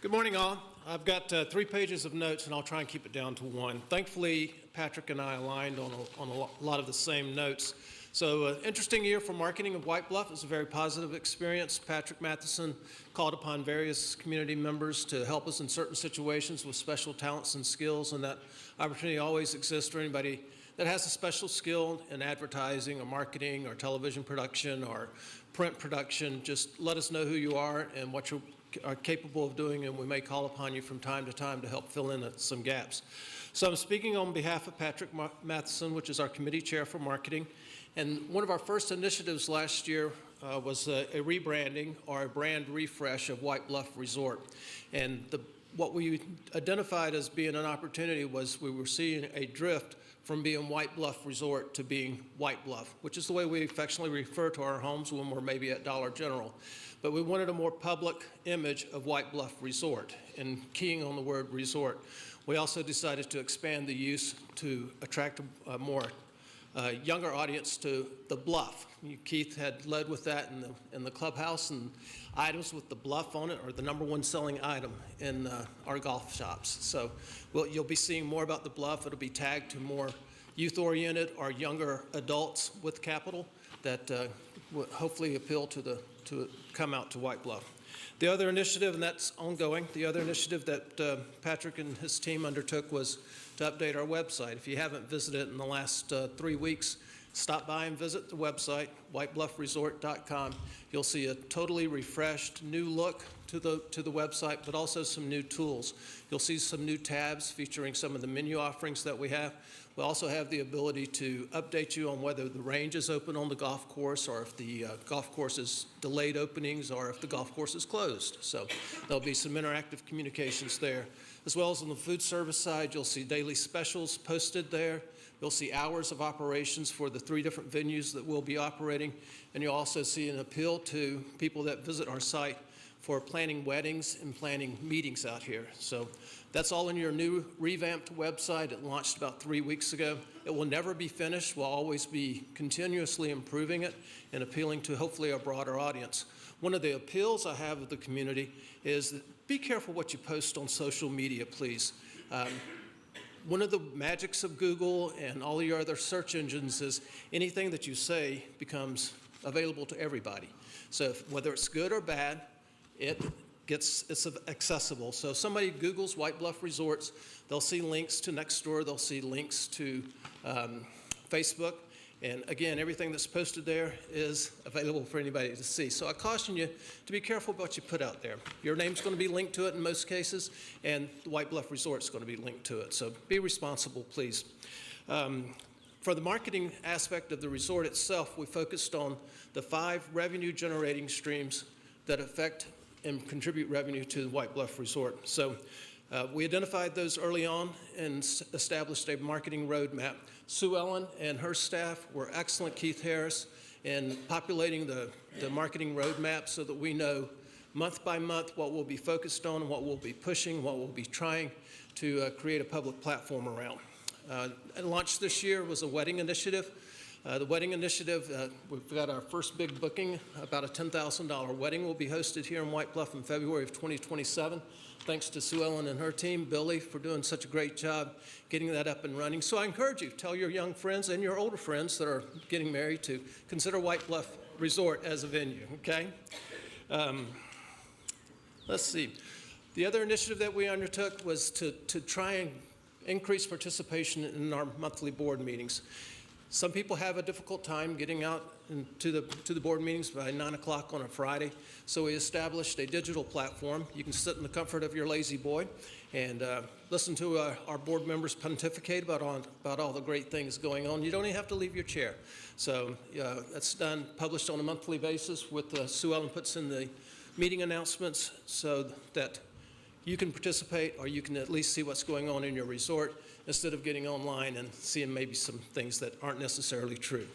Good morning, all. I've got 3 pages of notes, and I'll try and keep it down to 1. Thankfully, Patrick and I aligned on a lot of the same notes. So, interesting year for marketing of White Bluff. It was a very positive experience. Patrick Matheson called upon various community members to help us in certain situations with special talents and skills, and that opportunity always exists for anybody that has a special skill in advertising or marketing or television production or print production. Just let us know who you are and what you are capable of doing, and we may call upon you from time to time to help fill in some gaps. So I'm speaking on behalf of Patrick Matheson, which is our committee chair for marketing. And one of our first initiatives last year was a rebranding or a brand refresh of White Bluff Resort. And what we identified as being an opportunity was we were seeing a drift from being White Bluff Resort to being White Bluff, which is the way we affectionately refer to our homes when we're maybe at Dollar General. But we wanted a more public image of White Bluff Resort, and keying on the word resort. We also decided to expand the use to attract a more younger audience to the Bluff. Keith had led with that in the clubhouse, and items with the Bluff on it are the #1 selling item in our golf shops. So you'll be seeing more about the Bluff. It'll be tagged to more youth-oriented or younger adults with capital that will hopefully appeal to come out to White Bluff. The other initiative, and that's ongoing, the other initiative that Patrick and his team undertook was to update our website. If you haven't visited it in the last 3 weeks, stop by and visit the website, whitebluffresort.com. You'll see a totally refreshed, new look to the website, but also some new tools. You'll see some new tabs featuring some of the menu offerings that we have. We also have the ability to update you on whether the range is open on the golf course, or if the golf course is delayed openings, or if the golf course is closed. So there'll be some interactive communications there. As well as on the food service side, you'll see daily specials posted there. You'll see hours of operations for the 3 different venues that we'll be operating. And you'll also see an appeal to people that visit our site for planning weddings and planning meetings out here. So that's all in your new revamped website. It launched about 3 weeks ago. It will never be finished. We'll always be continuously improving it and appealing to hopefully a broader audience. One of the appeals I have of the community is that be careful what you post on social media, please. One of the magics of Google and all your other search engines is anything that you say becomes available to everybody. So whether it's good or bad, it's accessible. So if somebody Googles White Bluff Resorts, they'll see links to Nextdoor, they'll see links to Facebook. And again, everything that's posted there is available for anybody to see. So I caution you to be careful about what you put out there. Your name's going to be linked to it in most cases, and the White Bluff Resort's going to be linked to it. So be responsible, please. For the marketing aspect of the resort itself, we focused on the 5 revenue-generating streams that affect and contribute revenue to the White Bluff Resort. So we identified those early on and established a marketing roadmap. Sue Ellen and her staff were excellent, Keith Harris, in populating the marketing roadmap so that we know month by month what we'll be focused on, what we'll be pushing, what we'll be trying to create a public platform around. Launched this year was a wedding initiative. The wedding initiative, we've got our first big booking, about a $10,000 wedding will be hosted here in White Bluff in February of 2027. Thanks to Sue Ellen and her team, Billy, for doing such a great job getting that up and running. So I encourage you, tell your young friends and your older friends that are getting married to consider White Bluff Resort as a venue, okay? Let's see. The other initiative that we undertook was to try and increase participation in our monthly board meetings. Some people have a difficult time getting out to the board meetings by 9 o'clock on a Friday, so we established a digital platform. You can sit in the comfort of your lazy boy and listen to our board members pontificate about all the great things going on. You don't even have to leave your chair. So that's published on a monthly basis with Sue Ellen puts in the meeting announcements so that you can participate, or you can at least see what's going on in your resort instead of getting online and seeing maybe some things that aren't necessarily true.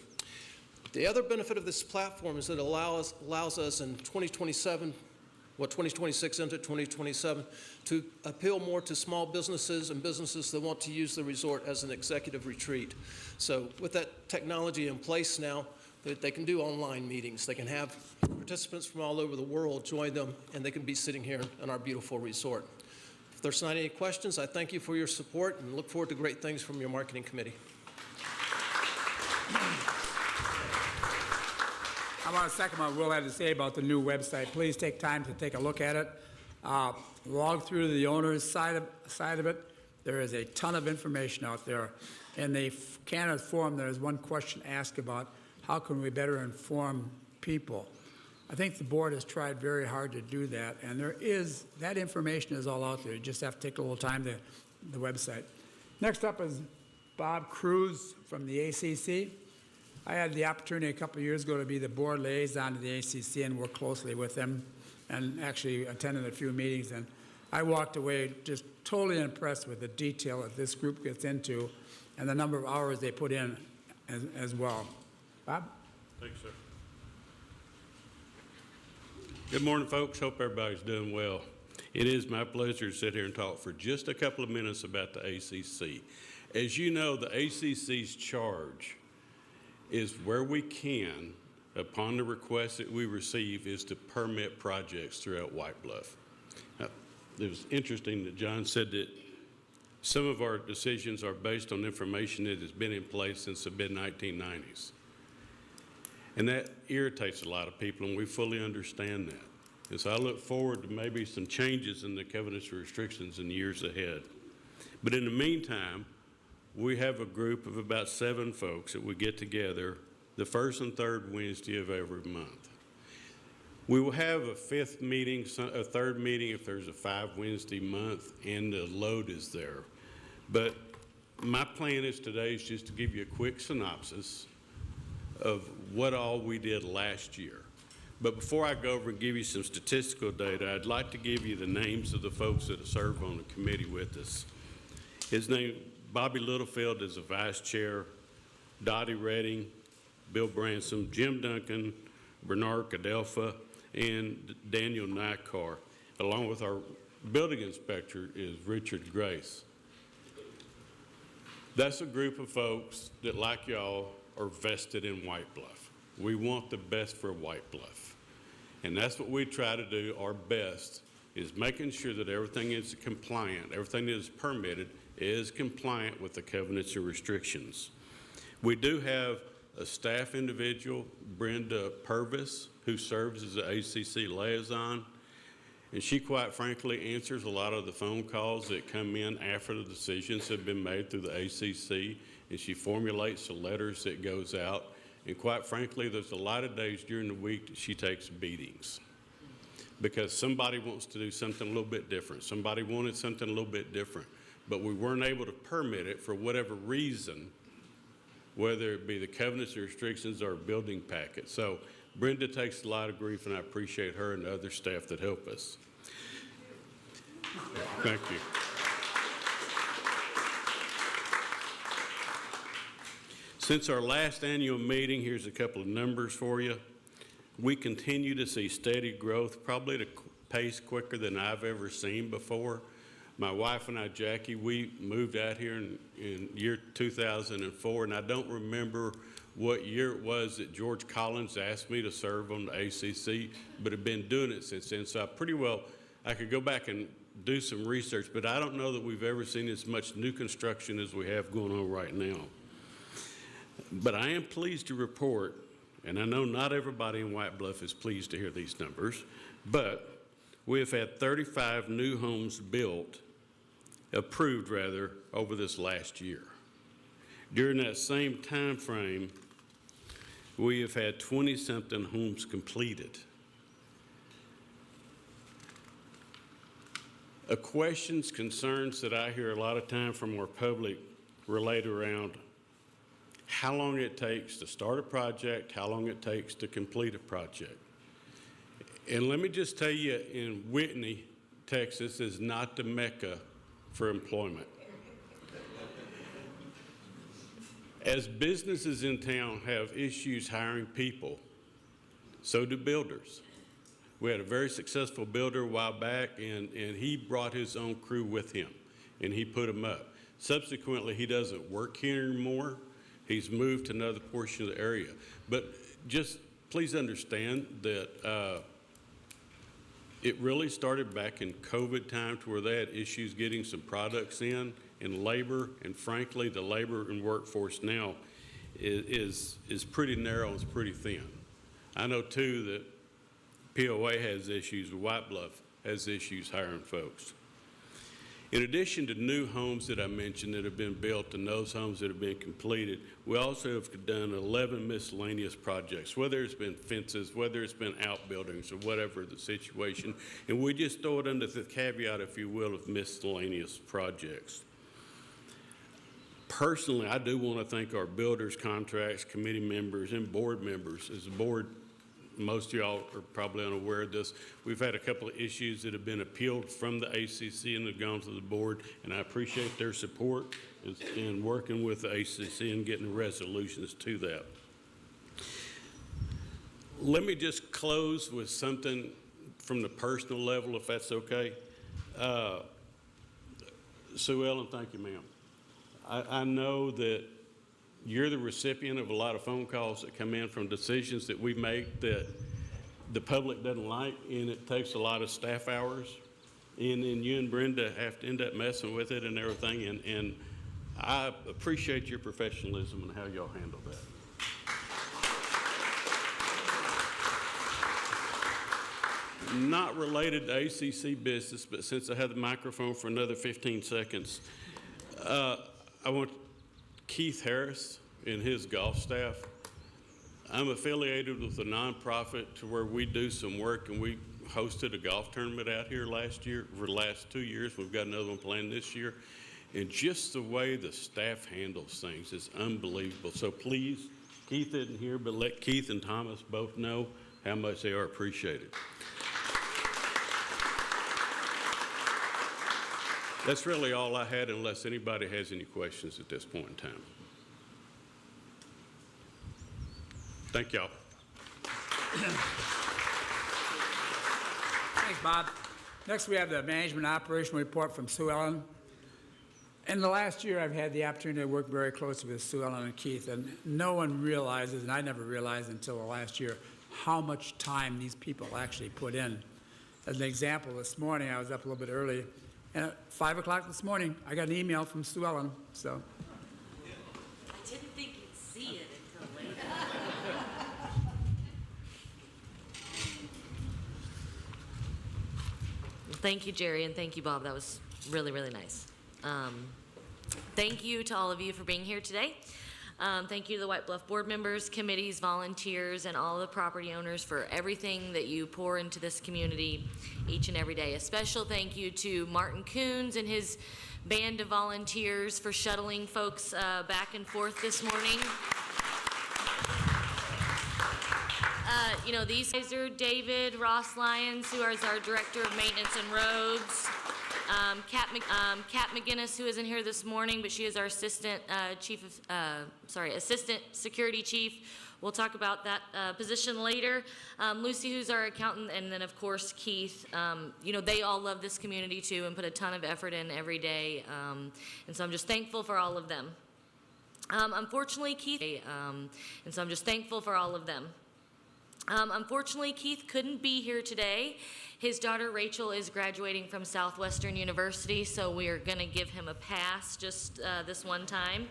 The other benefit of this platform is that it allows us in 2026 into 2027 to appeal more to small businesses and businesses that want to use the resort as an executive retreat. So with that technology in place now, they can do online meetings. They can have participants from all over the world join them, and they can be sitting here in our beautiful resort. If there's not any questions, I thank you for your support and look forward to great things from your marketing committee. I want to second what Will had to say about the new website. Please take time to take a look at it. Log through the owner's side of it. There is a ton of information out there. In the candidate forum, there is one question asked about how can we better inform people. I think the board has tried very hard to do that, and that information is all out there. You just have to take a little time to the website. Next up is Bob Cruz from the ACC. I had the opportunity a couple of years ago to be the board liaison to the ACC and work closely with them and actually attended a few meetings. And I walked away just totally impressed with the detail that this group gets into and the number of hours they put in as well. Bob? Thanks, sir. Good morning, folks. Hope everybody's doing well. It is my pleasure to sit here and talk for just a couple of minutes about the ACC. As you know, the ACC's charge is where we can, upon the request that we receive, is to permit projects throughout White Bluff. Now, it was interesting that John said that some of our decisions are based on information that has been in place since the mid-1990s. And that irritates a lot of people, and we fully understand that. And so I look forward to maybe some changes in the covenants and restrictions in the years ahead. But in the meantime, we have a group of about 7 folks that we get together the first and third Wednesday of every month. We will have a 5th meeting, a 3rd meeting if there's a 5 Wednesday month and the load is there. But my plan is today is just to give you a quick synopsis of what all we did last year. But before I go over and give you some statistical data, I'd like to give you the names of the folks that serve on the committee with us. His name, Bobby Littlefield, is the vice chair, Dottie Redding, Bill Bransom, Jim Duncan, Bernard Cadelfa, and Daniel Nycar, along with our building inspector is Richard Grace. That's a group of folks that, like y'all, are vested in White Bluff. We want the best for White Bluff. And that's what we try to do. Our best is making sure that everything is compliant, everything that is permitted is compliant with the covenants and restrictions. We do have a staff individual, Brenda Purvis, who serves as the ACC liaison. And she, quite frankly, answers a lot of the phone calls that come in after the decisions have been made through the ACC, and she formulates the letters that goes out. And quite frankly, there's a lot of days during the week that she takes beatings because somebody wants to do something a little bit different. Somebody wanted something a little bit different, but we weren't able to permit it for whatever reason, whether it be the covenants or restrictions or building packet. So Brenda takes a lot of grief, and I appreciate her and the other staff that help us. Thank you. Since our last annual meeting, here's a couple of numbers for you. We continue to see steady growth, probably at a pace quicker than I've ever seen before. My wife and I, Jackie, we moved out here in year 2004, and I don't remember what year it was that George Collins asked me to serve on the ACC, but I've been doing it since then. So I could go back and do some research, but I don't know that we've ever seen as much new construction as we have going on right now. But I am pleased to report, and I know not everybody in White Bluff is pleased to hear these numbers, but we have had 35 new homes built, approved rather, over this last year. During that same time frame, we have had 20-something homes completed. Questions, concerns that I hear a lot of time from our public relate around how long it takes to start a project, how long it takes to complete a project. And let me just tell you, in Whitney, Texas is not the Mecca for employment. As businesses in town have issues hiring people, so do builders. We had a very successful builder a while back, and he brought his own crew with him, and he put them up. Subsequently, he doesn't work here anymore. He's moved to another portion of the area. But just please understand that it really started back in COVID time to where they had issues getting some products in and labor, and frankly, the labor and workforce now is pretty narrow and it's pretty thin. I know too that POA has issues, White Bluff has issues hiring folks. In addition to new homes that I mentioned that have been built and those homes that have been completed, we also have done 11 miscellaneous projects, whether it's been fences, whether it's been outbuildings, or whatever the situation. And we just throw it under the caveat, if you will, of miscellaneous projects. Personally, I do want to thank our builders, contracts, committee members, and board members. As a board, most of y'all are probably unaware of this. We've had a couple of issues that have been appealed from the ACC and have gone to the board, and I appreciate their support in working with the ACC and getting resolutions to that. Let me just close with something from the personal level, if that's okay. Sue Ellen, thank you, ma'am. I know that you're the recipient of a lot of phone calls that come in from decisions that we make that the public doesn't like, and it takes a lot of staff hours. And then you and Brenda have to end up messing with it and everything, and I appreciate your professionalism and how y'all handle that. Not related to ACC business, but since I have the microphone for another 15 seconds, I want Keith Harris and his golf staff. I'm affiliated with a nonprofit to where we do some work, and we hosted a golf tournament out here last year, for the last 2 years. We've got another one planned this year. And just the way the staff handles things is unbelievable. So please, Keith isn't here, but let Keith and Thomas both know how much they are appreciated. That's really all I had, unless anybody has any questions at this point in time. Thank y'all. Thanks, Bob. Next, we have the management operation report from Sue Ellen. In the last year, I've had the opportunity to work very closely with Sue Ellen and Keith, and no one realizes, and I never realized until the last year, how much time these people actually put in. As an example, this morning, I was up a little bit early, and at 5 o'clock this morning, I got an email from Sue Ellen, so. I didn't think you'd see it until later. Thank you, Jerry, and thank you, Bob. That was really, really nice. Thank you to all of you for being here today. Thank you to the White Bluff board members, committees, volunteers, and all the property owners for everything that you pour into this community each and every day. A special thank you to Martin Coons and his band of volunteers for shuttling folks back and forth this morning. You know, these guys are David Ross Lyons, who is our Director of Maintenance and Roads. Kat McGinnis, who isn't here this morning, but she is our assistant assistant security chief. We'll talk about that position later. Lucy, who's our accountant, and then of course Keith. You know, they all love this community too and put a ton of effort in every day. And so I'm just thankful for all of them. Unfortunately, Keith couldn't be here today. His daughter Rachel is graduating from Southwestern University, so we are going to give him a pass just this one time.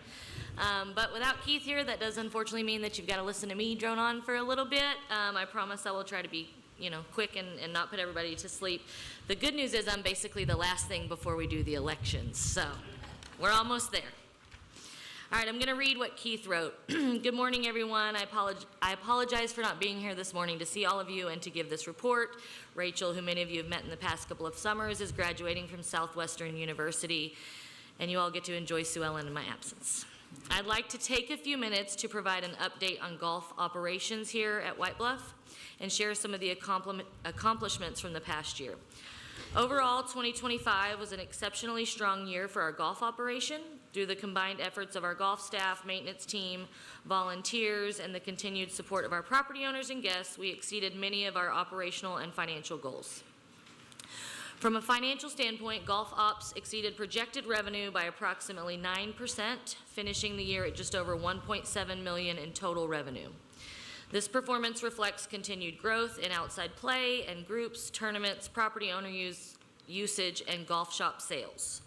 But without Keith here, that does unfortunately mean that you've got to listen to me drone on for a little bit. I promise I will try to be, you know, quick and not put everybody to sleep. The good news is I'm basically the last thing before we do the elections, so we're almost there. All right, I'm going to read what Keith wrote. Good morning, everyone. I apologize for not being here this morning to see all of you and to give this report. Rachel, who many of you have met in the past couple of summers, is graduating from Southwestern University, and you all get to enjoy Sue Ellen in my absence. I'd like to take a few minutes to provide an update on golf operations here at White Bluff and share some of the accomplishments from the past year. Overall, 2025 was an exceptionally strong year for our golf operation. Through the combined efforts of our golf staff, maintenance team, volunteers, and the continued support of our property owners and guests, we exceeded many of our operational and financial goals. From a financial standpoint, golf ops exceeded projected revenue by approximately 9%, finishing the year at just over $1.7 million in total revenue. This performance reflects continued growth in outside play and groups, tournaments, property owner usage, and golf shop sales.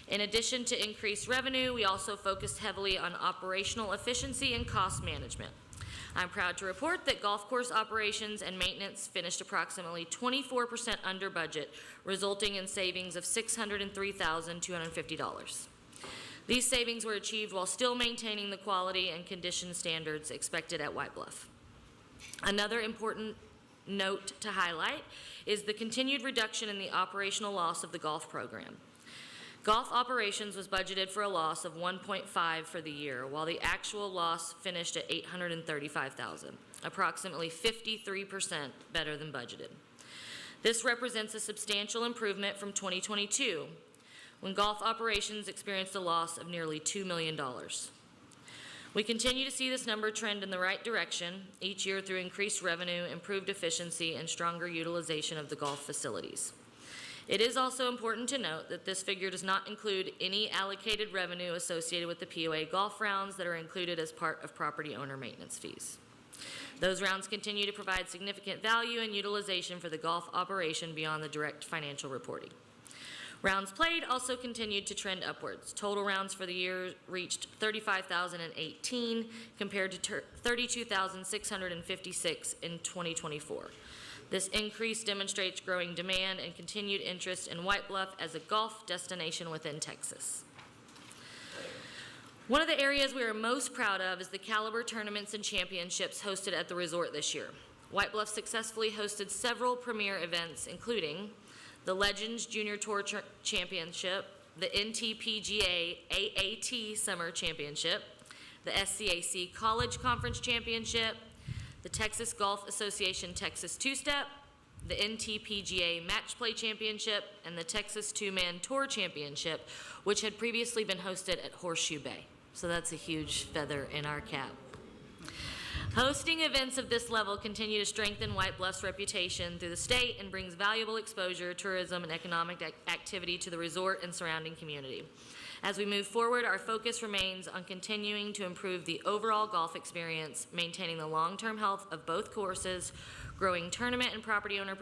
In addition to increased revenue, we also focused heavily on operational efficiency and cost management. I'm proud to report that golf course operations and maintenance finished approximately 24% under budget, resulting in savings of $603,250. These savings were achieved while still maintaining the quality and condition standards expected at White Bluff. Another important note to highlight is the continued reduction in the operational loss of the golf program. Golf operations was budgeted for a loss of $1.5 for the year, while the actual loss finished at $835,000, approximately 53% better than budgeted. This represents a substantial improvement from 2022, when golf operations experienced a loss of nearly $2 million. We continue to see this number trend in the right direction each year through increased revenue, improved efficiency, and stronger utilization of the golf facilities. It is also important to note that this figure does not include any allocated revenue associated with the POA golf rounds that are included as part of property owner maintenance fees. Those rounds continue to provide significant value and utilization for the golf operation beyond the direct financial reporting. Rounds played also continued to trend upwards. Total rounds for the year reached 35,018 compared to 32,656 in 2024. This increase demonstrates growing demand and continued interest in White Bluff as a golf destination within Texas. One of the areas we are most proud of is the caliber tournaments and championships hosted at the resort this year. White Bluff successfully hosted several premier events, including the Legends Junior Tour Championship, the NTPGA AAT Summer Championship, the SCAC College Conference Championship, the Texas Golf Association Texas Two-Step, the NTPGA Match Play Championship, and the Texas Two-Man Tour Championship, which had previously been hosted at Horseshoe Bay. So that's a huge feather in our cap. Hosting events of this level continue to strengthen White Bluff's reputation through the state and brings valuable exposure, tourism, and economic activity to the resort and surrounding community. As we move forward, our focus remains on continuing to improve the overall golf experience, maintaining the long-term health of both courses, growing tournament and property owner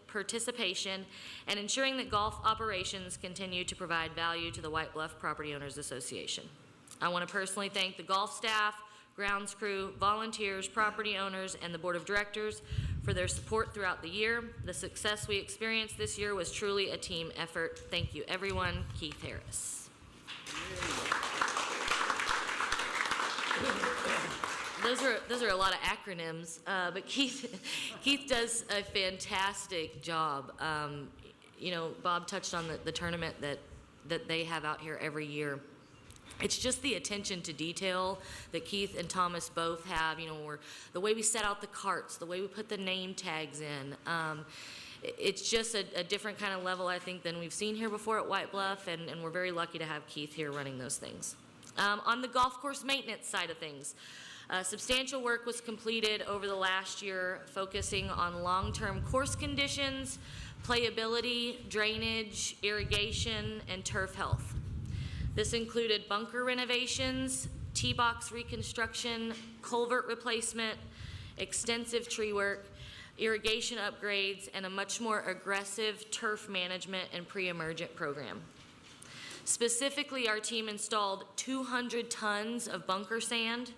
participation, and ensuring that golf operations continue to provide value to the White Bluff Property Owners Association. I want to personally thank the golf staff, grounds crew, volunteers, property owners, and the board of directors for their support throughout the year. The success we experienced this year was truly a team effort. Thank you, everyone. Keith Harris. Those are a lot of acronyms, but Keith does a fantastic job. You know, Bob touched on the tournament that they have out here every year. It's just the attention to detail that Keith and Thomas both have. You know, the way we set out the carts, the way we put the name tags in. It's just a different kind of level, I think, than we've seen here before at White Bluff, and we're very lucky to have Keith here running those things. On the golf course maintenance side of things, substantial work was completed over the last year, focusing on long-term course conditions, playability, drainage, irrigation, and turf health. This included bunker renovations, tee box reconstruction, culvert replacement, extensive tree work, irrigation upgrades, and a much more aggressive turf management and pre-emergent program. Specifically, our team installed 200 tons of bunker sand,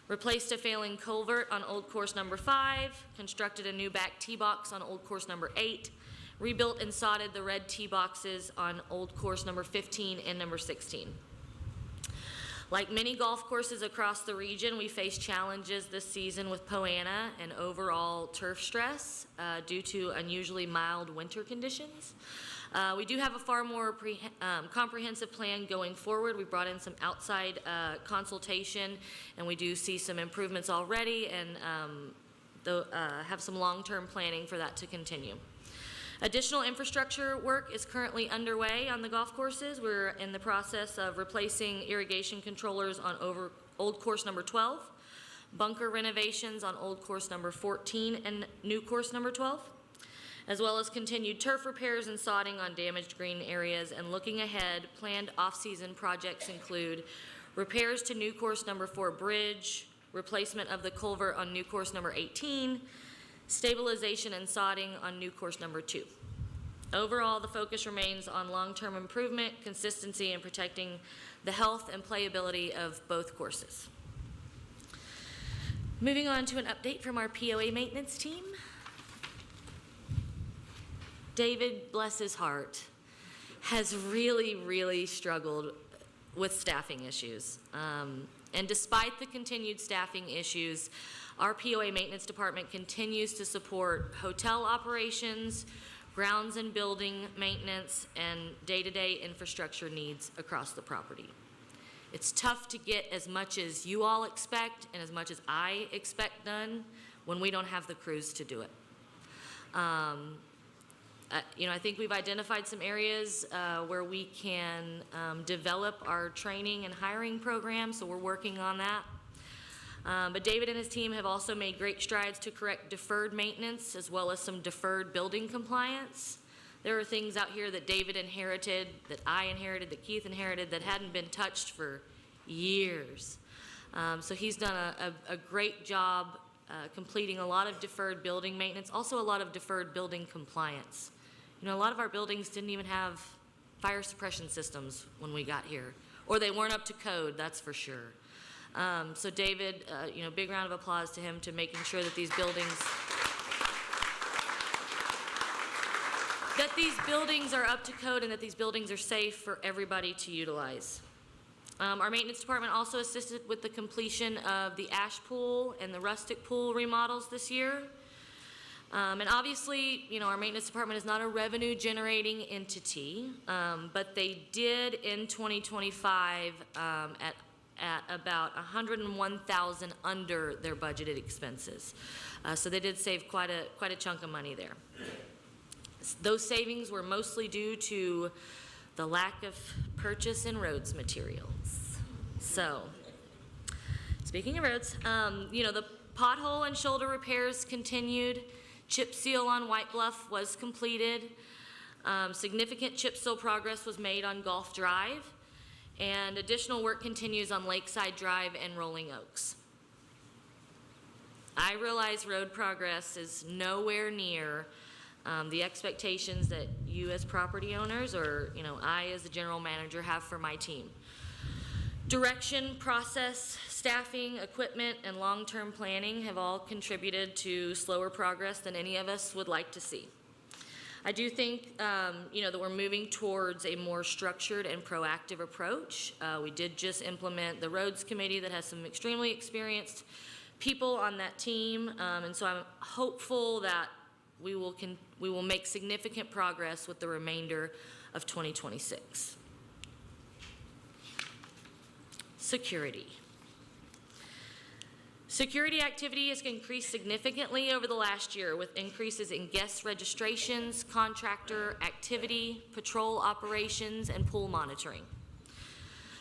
replaced a failing culvert on Old Course number 5, constructed a new back tee box on Old Course number 8, rebuilt and sodded the red tee boxes on Old Course number 15 and number 16. Like many golf courses across the region, we faced challenges this season with POA and overall turf stress due to unusually mild winter conditions. We do have a far more comprehensive plan going forward. We brought in some outside consultation, and we do see some improvements already, and have some long-term planning for that to continue. Additional infrastructure work is currently underway on the golf courses. We're in the process of replacing irrigation controllers on Old Course number 12, bunker renovations on Old Course number 14 and new course number 12, as well as continued turf repairs and sodding on damaged green areas. And looking ahead, planned off-season projects include repairs to new course number 4 bridge, replacement of the culvert on new course number 18, stabilization and sodding on new course number 2. Overall, the focus remains on long-term improvement, consistency, and protecting the health and playability of both courses. Moving on to an update from our POA maintenance team. David, bless his heart, has really struggled with staffing issues. And despite the continued staffing issues, our POA maintenance department continues to support hotel operations, grounds and building maintenance, and day-to-day infrastructure needs across the property. It's tough to get as much as you all expect and as much as I expect done when we don't have the crews to do it. I think we've identified some areas where we can develop our training and hiring program, so we're working on that. But David and his team have also made great strides to correct deferred maintenance as well as some deferred building compliance. There are things out here that David inherited, that I inherited, that Keith inherited, that hadn't been touched for years. So he's done a great job completing a lot of deferred building maintenance, also a lot of deferred building compliance. You know, a lot of our buildings didn't even have fire suppression systems when we got here, or they weren't up to code, that's for sure. So David, you know, big round of applause to him to making sure that these buildings are up to code and that these buildings are safe for everybody to utilize. Our maintenance department also assisted with the completion of the ash pool and the rustic pool remodels this year. And obviously, you know, our maintenance department is not a revenue generating entity, but they did in 2025 at about 101,000 under their budgeted expenses. So they did save quite a chunk of money there. Those savings were mostly due to the lack of purchase in roads materials. So, speaking of roads, you know, the pothole and shoulder repairs continued. Chip seal on White Bluff was completed. Significant chip seal progress was made on Gulf Drive, and additional work continues on Lakeside Drive and Rolling Oaks. I realize road progress is nowhere near the expectations that you as property owners or, you know, I as the general manager have for my team. Direction, process, staffing, equipment, and long-term planning have all contributed to slower progress than any of us would like to see. I do think, you know, that we're moving towards a more structured and proactive approach. We did just implement the roads committee that has some extremely experienced people on that team, and so I'm hopeful that we will make significant progress with the remainder of 2026. Security. Security activity has increased significantly over the last year with increases in guest registrations, contractor activity, patrol operations, and pool monitoring.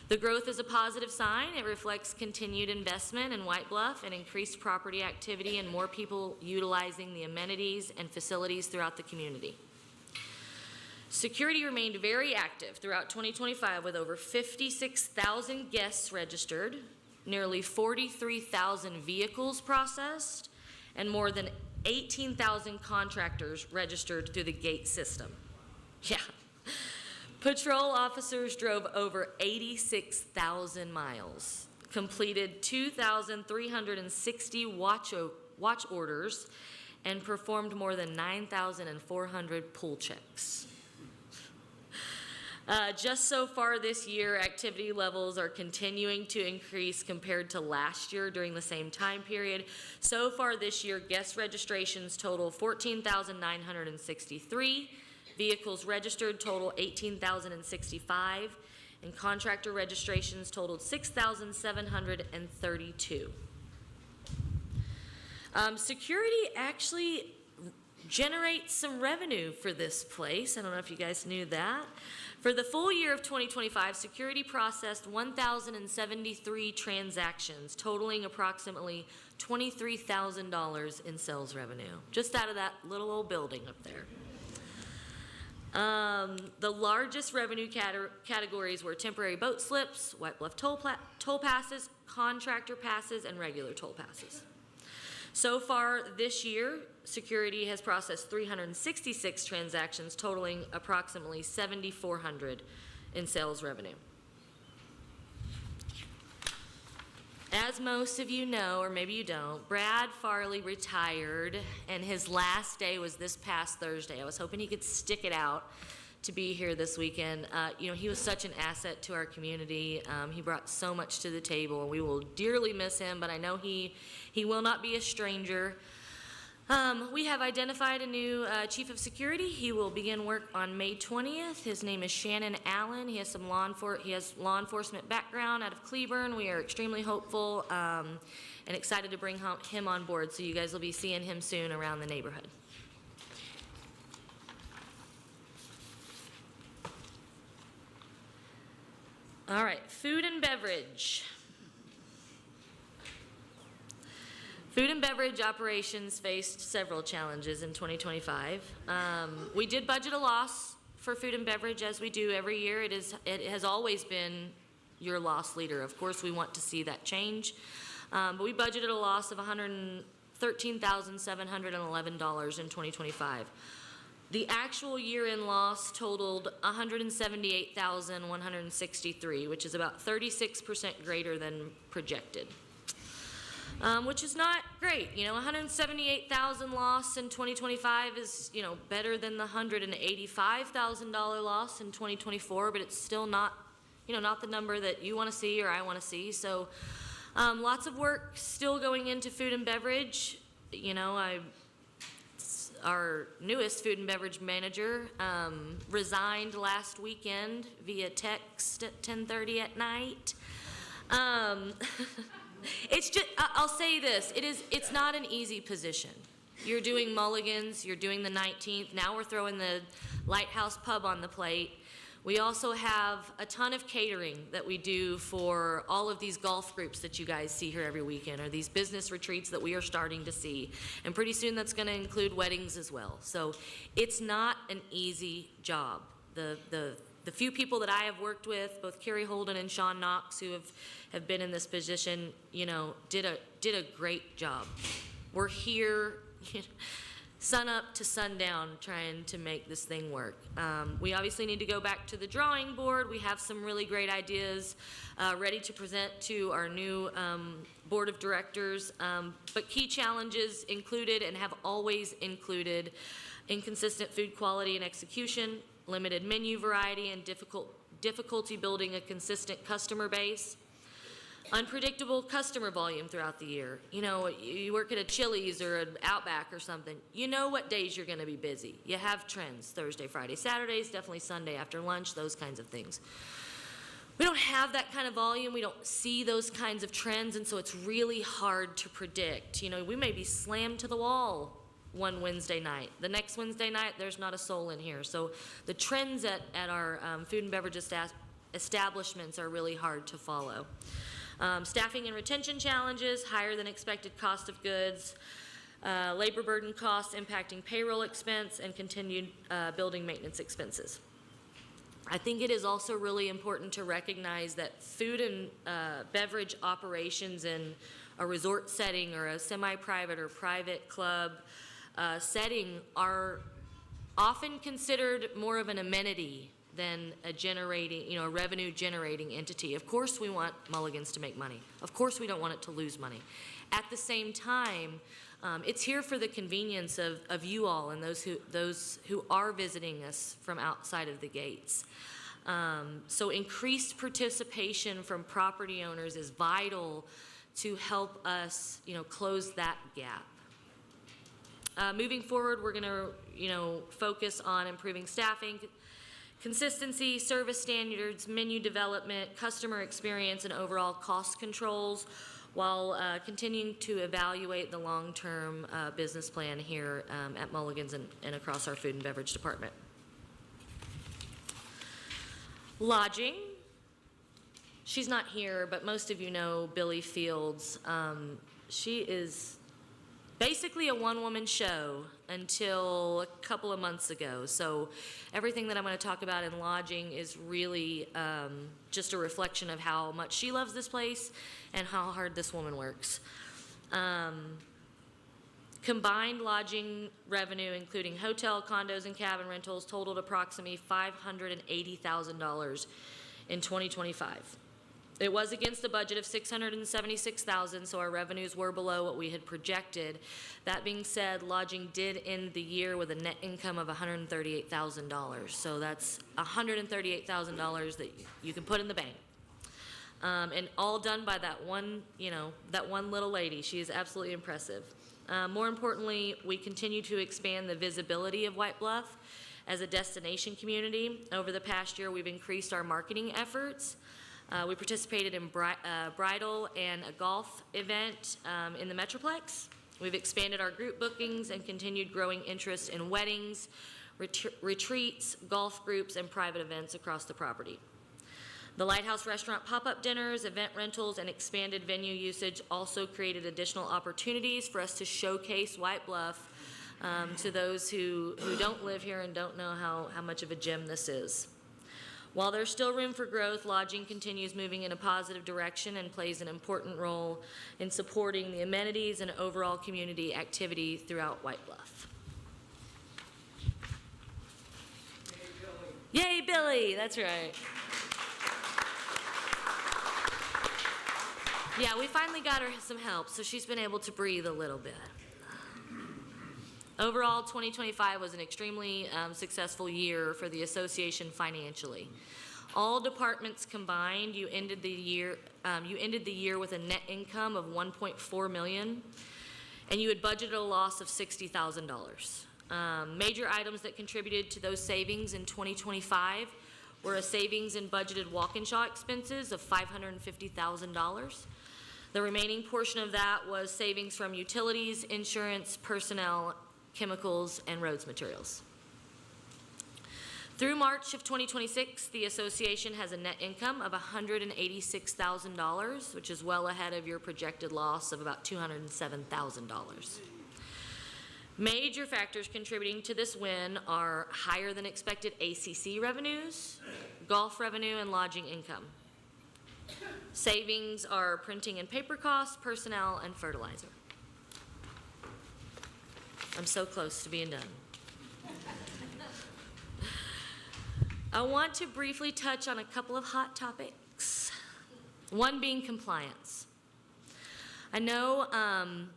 The growth is a positive sign. It reflects continued investment in White Bluff and increased property activity and more people utilizing the amenities and facilities throughout the community. Security remained very active throughout 2025 with over 56,000 guests registered, nearly 43,000 vehicles processed, and more than 18,000 contractors registered through the gate system. Yeah. Patrol officers drove over 86,000 miles, completed 2,360 watch orders, and performed more than 9,400 pool checks. Just so far this year, activity levels are continuing to increase compared to last year during the same time period. So far this year, guest registrations total 14,963, vehicles registered total 18,065, and contractor registrations totaled 6,732. Security actually generates some revenue for this place. I don't know if you guys knew that. For the full year of 2025, security processed 1,073 transactions, totaling approximately $23,000 in sales revenue, just out of that little old building up there. The largest revenue categories were temporary boat slips, White Bluff toll passes, contractor passes, and regular toll passes. So far this year, security has processed 366 transactions, totaling approximately $7,400 in sales revenue. As most of you know, or maybe you don't, Brad Farley retired, and his last day was this past Thursday. I was hoping he could stick it out to be here this weekend. You know, he was such an asset to our community. He brought so much to the table, and we will dearly miss him, but I know he will not be a stranger. We have identified a new chief of security. He will begin work on May 20th. His name is Shannon Allen. He has law enforcement background out of Cleburne. We are extremely hopeful and excited to bring him on board, so you guys will be seeing him soon around the neighborhood. All right, food and beverage. Food and beverage operations faced several challenges in 2025. We did budget a loss for food and beverage, as we do every year. It has always been your loss leader. Of course, we want to see that change. But we budgeted a loss of $113,711 in 2025. The actual year-end loss totaled $178,163, which is about 36% greater than projected. Which is not great. You know, $178,000 loss in 2025 is, you know, better than the $185,000 loss in 2024, but it's still not, you know, not the number that you want to see or I want to see. So lots of work still going into food and beverage. You know, our newest food and beverage manager resigned last weekend via text at 10:30 at night. It's just, I'll say this, it's not an easy position. You're doing Mulligan's, you're doing the 19th, now we're throwing the Lighthouse Pub on the plate. We also have a ton of catering that we do for all of these golf groups that you guys see here every weekend, or these business retreats that we are starting to see. And pretty soon that's gonna include weddings as well. So it's not an easy job. The few people that I have worked with, both Carrie Holden and Sean Knox, who have been in this position, you know, did a great job. We're here sun up to sundown trying to make this thing work. We obviously need to go back to the drawing board. We have some really great ideas ready to present to our new board of directors. But key challenges included and have always included inconsistent food quality and execution, limited menu variety, and difficulty building a consistent customer base. Unpredictable customer volume throughout the year. You know, you work at a Chili's or an Outback or something, you know what days you're gonna be busy. You have trends, Thursday, Friday, Saturdays, definitely Sunday after lunch, those kinds of things. We don't have that kind of volume, we don't see those kinds of trends, and so it's really hard to predict. You know, we may be slammed to the wall one Wednesday night. The next Wednesday night, there's not a soul in here. So the trends at our food and beverage establishments are really hard to follow. Staffing and retention challenges, higher than expected cost of goods, labor burden costs impacting payroll expense, and continued building maintenance expenses. I think it is also really important to recognize that food and beverage operations in a resort setting or a semi-private or private club setting are often considered more of an amenity than a generating, you know, a revenue generating entity. Of course we want Mulligan's to make money. Of course we don't want it to lose money. At the same time, it's here for the convenience of you all and those who are visiting us from outside of the gates. So increased participation from property owners is vital to help us, you know, close that gap. Moving forward, we're gonna, you know, focus on improving staffing, consistency, service standards, menu development, customer experience, and overall cost controls, while continuing to evaluate the long-term business plan here at Mulligan's and across our food and beverage department. Lodging. She's not here, but most of you know Billy Fields. She is basically a one-woman show until a couple of months ago. So everything that I'm going to talk about in lodging is really just a reflection of how much she loves this place and how hard this woman works. Combined lodging revenue, including hotel, condos, and cabin rentals, totaled approximately $580,000 in 2025. It was against a budget of $676,000, so our revenues were below what we had projected. That being said, lodging did end the year with a net income of $138,000. So that's $138,000 that you can put in the bank. And all done by that one, you know, that one little lady. She is absolutely impressive. More importantly, we continue to expand the visibility of White Bluff as a destination community. Over the past year, we've increased our marketing efforts. We participated in bridal and a golf event in the Metroplex. We've expanded our group bookings and continued growing interest in weddings, retreats, golf groups, and private events across the property. The Lighthouse Restaurant pop-up dinners, event rentals, and expanded venue usage also created additional opportunities for us to showcase White Bluff to those who don't live here and don't know how much of a gem this is. While there's still room for growth, lodging continues moving in a positive direction and plays an important role in supporting the amenities and overall community activity throughout White Bluff. Yay, Billy! That's right. Yeah, we finally got her some help, so she's been able to breathe a little bit. Overall, 2025 was an extremely successful year for the association financially. All departments combined, you ended the year with a net income of $1.4 million, and you had budgeted a loss of $60,000. Major items that contributed to those savings in 2025 were a savings in budgeted walk-in shaw expenses of $550,000. The remaining portion of that was savings from utilities, insurance, personnel, chemicals, and roads materials. Through March of 2026, the association has a net income of $186,000, which is well ahead of your projected loss of about $207,000. Major factors contributing to this win are higher than expected ACC revenues, golf revenue, and lodging income. Savings are printing and paper costs, personnel, and fertilizer. I'm so close to being done. I want to briefly touch on a couple of hot topics. One being compliance. I know,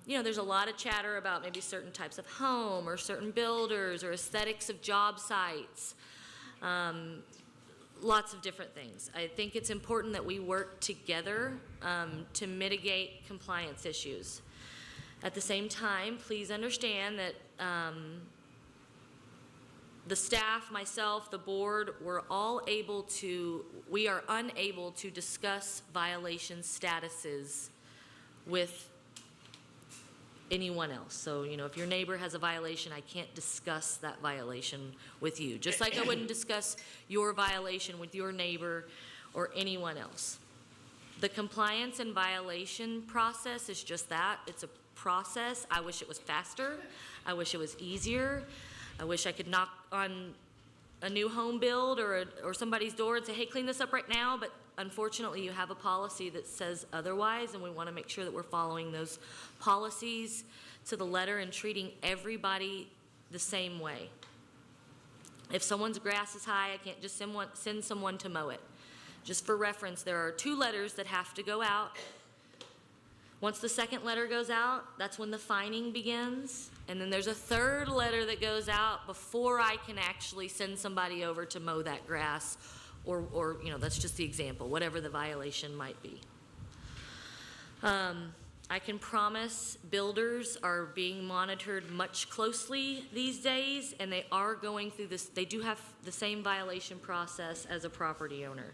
there's a lot of chatter about maybe certain types of home or certain builders or aesthetics of job sites. Lots of different things. I think it's important that we work together to mitigate compliance issues. At the same time, please understand that the staff, myself, the board, we are unable to discuss violation statuses with anyone else. So, if your neighbor has a violation, I can't discuss that violation with you. Just like I wouldn't discuss your violation with your neighbor or anyone else. The compliance and violation process is just that. It's a process. I wish it was faster. I wish it was easier. I wish I could knock on a new home build or somebody's door and say, hey, clean this up right now. But unfortunately, you have a policy that says otherwise, and we want to make sure that we're following those policies to the letter and treating everybody the same way. If someone's grass is high, I can't just send someone to mow it. Just for reference, there are 2 letters that have to go out. Once the second letter goes out, that's when the fining begins. And then there's a 3rd letter that goes out before I can actually send somebody over to mow that grass or that's just the example, whatever the violation might be. I can promise builders are being monitored much closely these days, and they are going through this. They do have the same violation process as a property owner.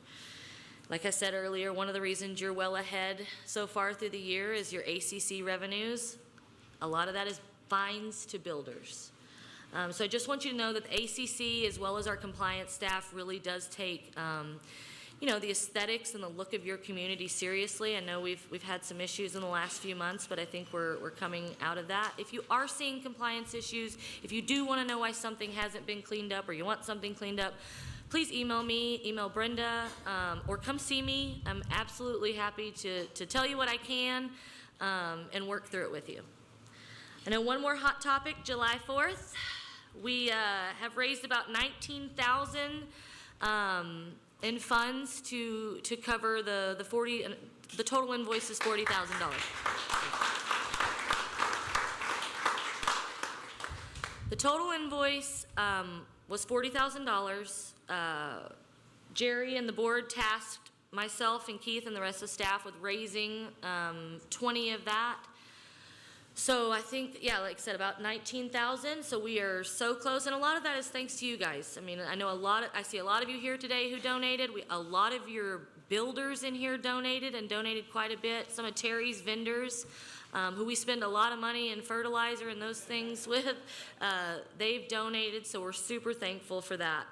Like I said earlier, one of the reasons you're well ahead so far through the year is your ACC revenues. A lot of that is fines to builders. So I just want you to know that the ACC, as well as our compliance staff, really does take, the aesthetics and the look of your community seriously. I know we've had some issues in the last few months, but I think we're coming out of that. If you are seeing compliance issues, if you do want to know why something hasn't been cleaned up or you want something cleaned up, please email me, email Brenda, or come see me. I'm absolutely happy to tell you what I can and work through it with you. I know one more hot topic, July 4th. We have raised about $19,000 in funds to cover the total invoice is $40,000. The total invoice was $40,000. Jerry and the board tasked myself and Keith and the rest of the staff with raising 20 of that. So I think, like I said, about 19,000. So we are so close, and a lot of that is thanks to you guys. I mean, I know I see a lot of you here today who donated. A lot of your builders in here donated quite a bit. Some of Terry's vendors, who we spend a lot of money in fertilizer and those things with, they've donated. So we're super thankful for that.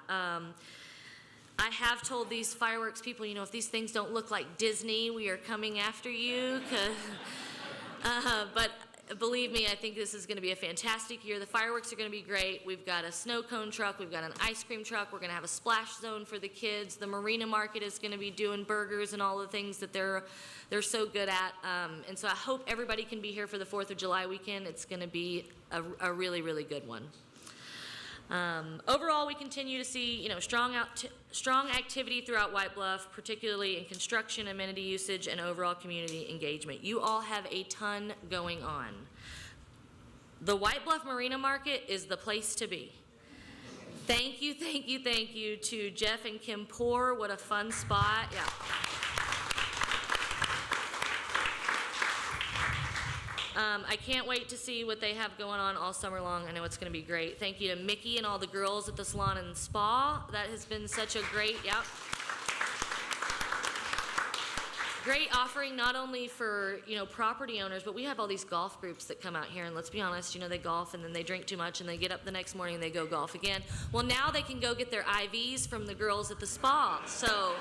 I have told these fireworks people, you know, if these things don't look like Disney, we are coming after you. But believe me, I think this is going to be a fantastic year. The fireworks are going to be great. We've got a snow cone truck. We've got an ice cream truck. We're going to have a splash zone for the kids. The Marina Market is going to be doing burgers and all the things that they're so good at. And so I hope everybody can be here for the 4th of July weekend. It's going to be a really, really good one. Overall, we continue to see, you know, strong activity throughout White Bluff, particularly in construction, amenity usage, and overall community engagement. You all have a ton going on. The White Bluff Marina Market is the place to be. Thank you, thank you, thank you to Jeff and Kim Poor. What a fun spot. Yeah. I can't wait to see what they have going on all summer long. I know it's going to be great. Thank you to Mickey and all the girls at the salon and spa. That has been such a great, great offering, not only for, you know, property owners, but we have all these golf groups that come out here, and let's be honest, you know, they golf and then they drink too much and they get up the next morning and they go golf again. Well, now they can go get their IVs from the girls at the spa. So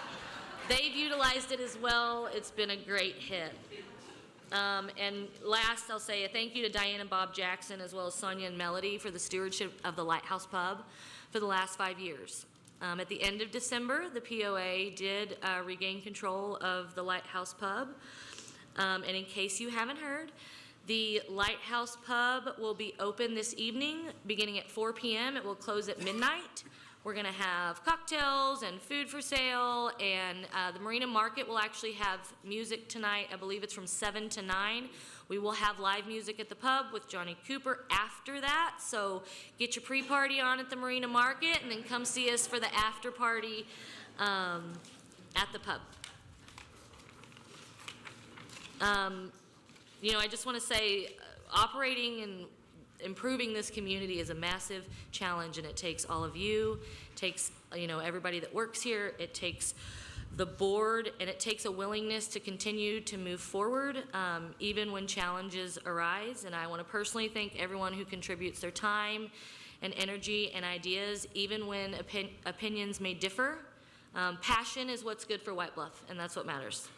they've utilized it as well. It's been a great hit. And last, I'll say a thank you to Diane and Bob Jackson, as well as Sonia and Melody, for the stewardship of the Lighthouse Pub for the last 5 years. At the end of December, the POA did regain control of the Lighthouse Pub. And in case you haven't heard, the Lighthouse Pub will be open this evening, beginning at 4 p.m. It will close at midnight. We're going to have cocktails and food for sale, and the Marina Market will actually have music tonight. I believe it's from 7 to 9. We will have live music at the pub with Johnny Cooper after that, so get your pre-party on at the Marina Market, and then come see us for the after party at the pub. You know, I just want to say, operating and improving this community is a massive challenge, and it takes all of you, it takes, you know, everybody that works here, it takes the board, and it takes a willingness to continue to move forward, even when challenges arise. And I want to personally thank everyone who contributes their time and energy and ideas, even when opinions may differ. Passion is what's good for White Bluff, and that's what matters.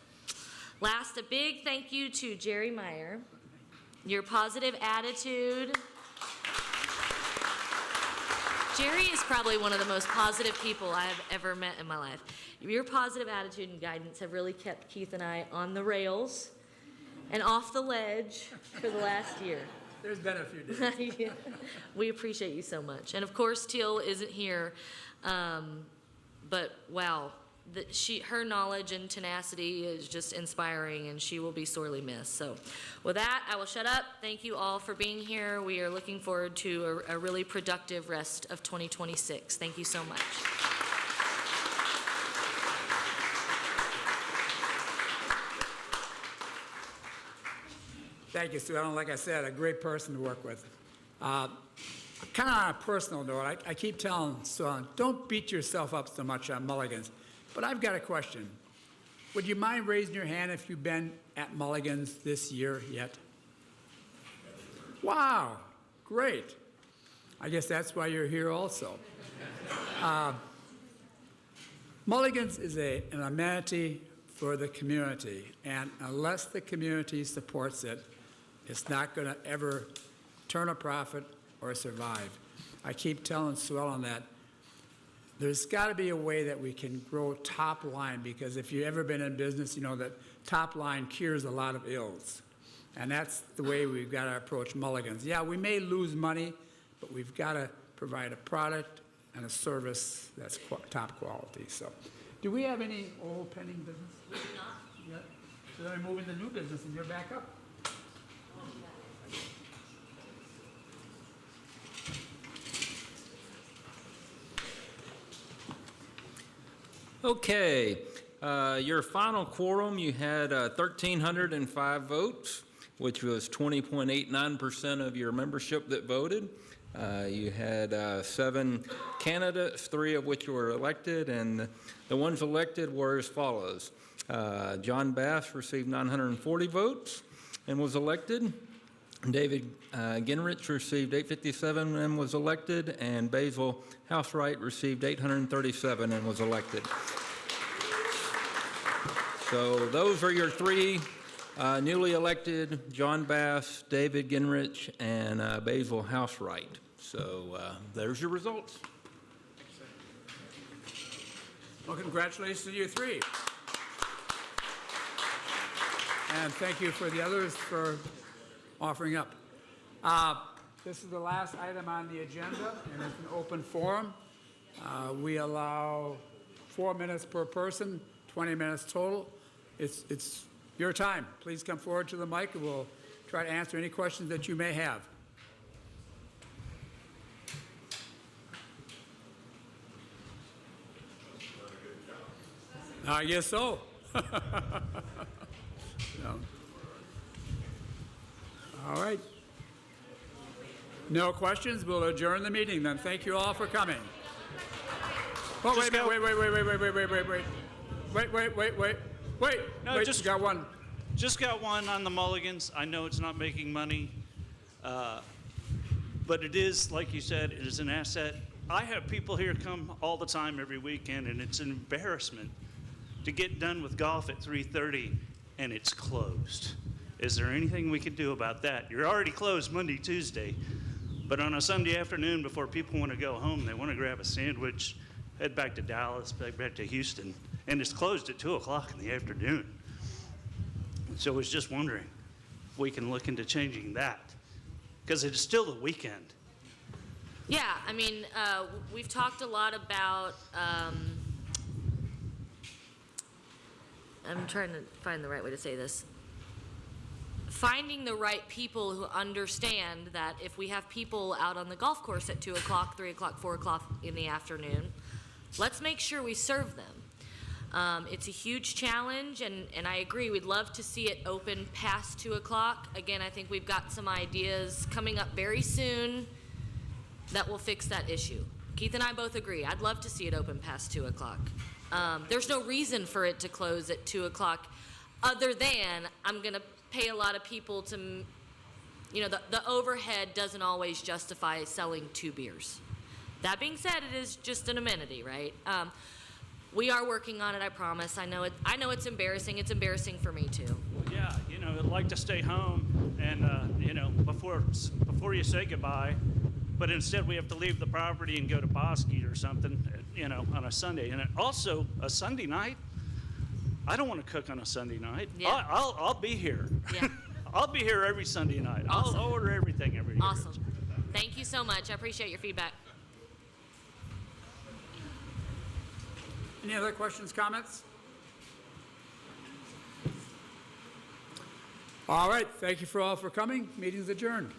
Last, a big thank you to Jerry Meyer. Your positive attitude. Jerry is probably one of the most positive people I have ever met in my life. Your positive attitude and guidance have really kept Keith and I on the rails and off the ledge for the last year. There's been a few days. We appreciate you so much. And of course, Teal isn't here, but wow. Her knowledge and tenacity is just inspiring, and she will be sorely missed. So with that, I will shut up. Thank you all for being here. We are looking forward to a really productive rest of 2026. Thank you so much. Thank you, Sue Ellen. Like I said, a great person to work with. Kind of on a personal note, I keep telling Sue Ellen, don't beat yourself up so much on Mulligan's. But I've got a question. Would you mind raising your hand if you've been at Mulligan's this year yet? Wow, great. I guess that's why you're here also. Mulligan's is an amenity for the community, and unless the community supports it, it's not going to ever turn a profit or survive. I keep telling Sue Ellen that. There's got to be a way that we can grow top line, because if you've ever been in business, you know that top line cures a lot of ills. And that's the way we've got to approach Mulligan's. Yeah, we may lose money, but we've got to provide a product and a service that's top quality. So, do we have any old pending business? We do not. Yeah. So then we move into new business, and you're back up. Okay, your final quorum, you had 1,305 votes, which was 20.89% of your membership that voted. You had 7 candidates, 3 of which were elected, and the ones elected were as follows. John Bass received 940 votes and was elected. David Ginrich received 857 and was elected, and Basil Housewright received 837 and was elected. So those are your three newly elected: John Bass, David Ginrich, and Basil Housewright. So there's your results. Well, congratulations to you three. And thank you for the others for offering up. This is the last item on the agenda, and it's an open forum. We allow 4 minutes per person, 20 minutes total. It's your time. Please come forward to the mic, and we'll try to answer any questions that you may have. I guess so. No. All right. No questions? We'll adjourn the meeting then. Thank you all for coming. Oh, wait a minute, wait. No, Just got one. Just got one on the mulligans. I know it's not making money, but it is, like you said, it is an asset. I have people here come all the time every weekend, and it's an embarrassment to get done with golf at 3:30 and it's closed. Is there anything we can do about that? You're already closed Monday, Tuesday, but on a Sunday afternoon before people want to go home, they want to grab a sandwich, head back to Dallas, back to Houston, and it's closed at 2 o'clock in the afternoon. So I was just wondering if we can look into changing that, because it is still the weekend. Yeah, I mean, we've talked a lot about, I'm trying to find the right way to say this. Finding the right people who understand that if we have people out on the golf course at 2 o'clock, 3 o'clock, 4 o'clock in the afternoon, let's make sure we serve them. It's a huge challenge, and I agree, we'd love to see it open past 2 o'clock. Again, I think we've got some ideas coming up very soon that will fix that issue. Keith and I both agree. I'd love to see it open past 2 o'clock. There's no reason for it to close at 2 o'clock other than I'm going to pay a lot of people to, you know, the overhead doesn't always justify selling 2 beers. That being said, it is just an amenity, right? We are working on it, I promise. I know it's embarrassing. It's embarrassing for me too. Yeah, you know, I'd like to stay home and, you know, before you say goodbye, but instead we have to leave the property and go to Bosque or something, you know, on a Sunday. And also, a Sunday night, I don't want to cook on a Sunday night. Yeah. I'll be here. Yeah. I'll be here every Sunday night. Awesome. I'll order everything every year. Awesome. Thank you so much. I appreciate your feedback. Any other questions, comments? All right, thank you all for coming. Meeting's adjourned.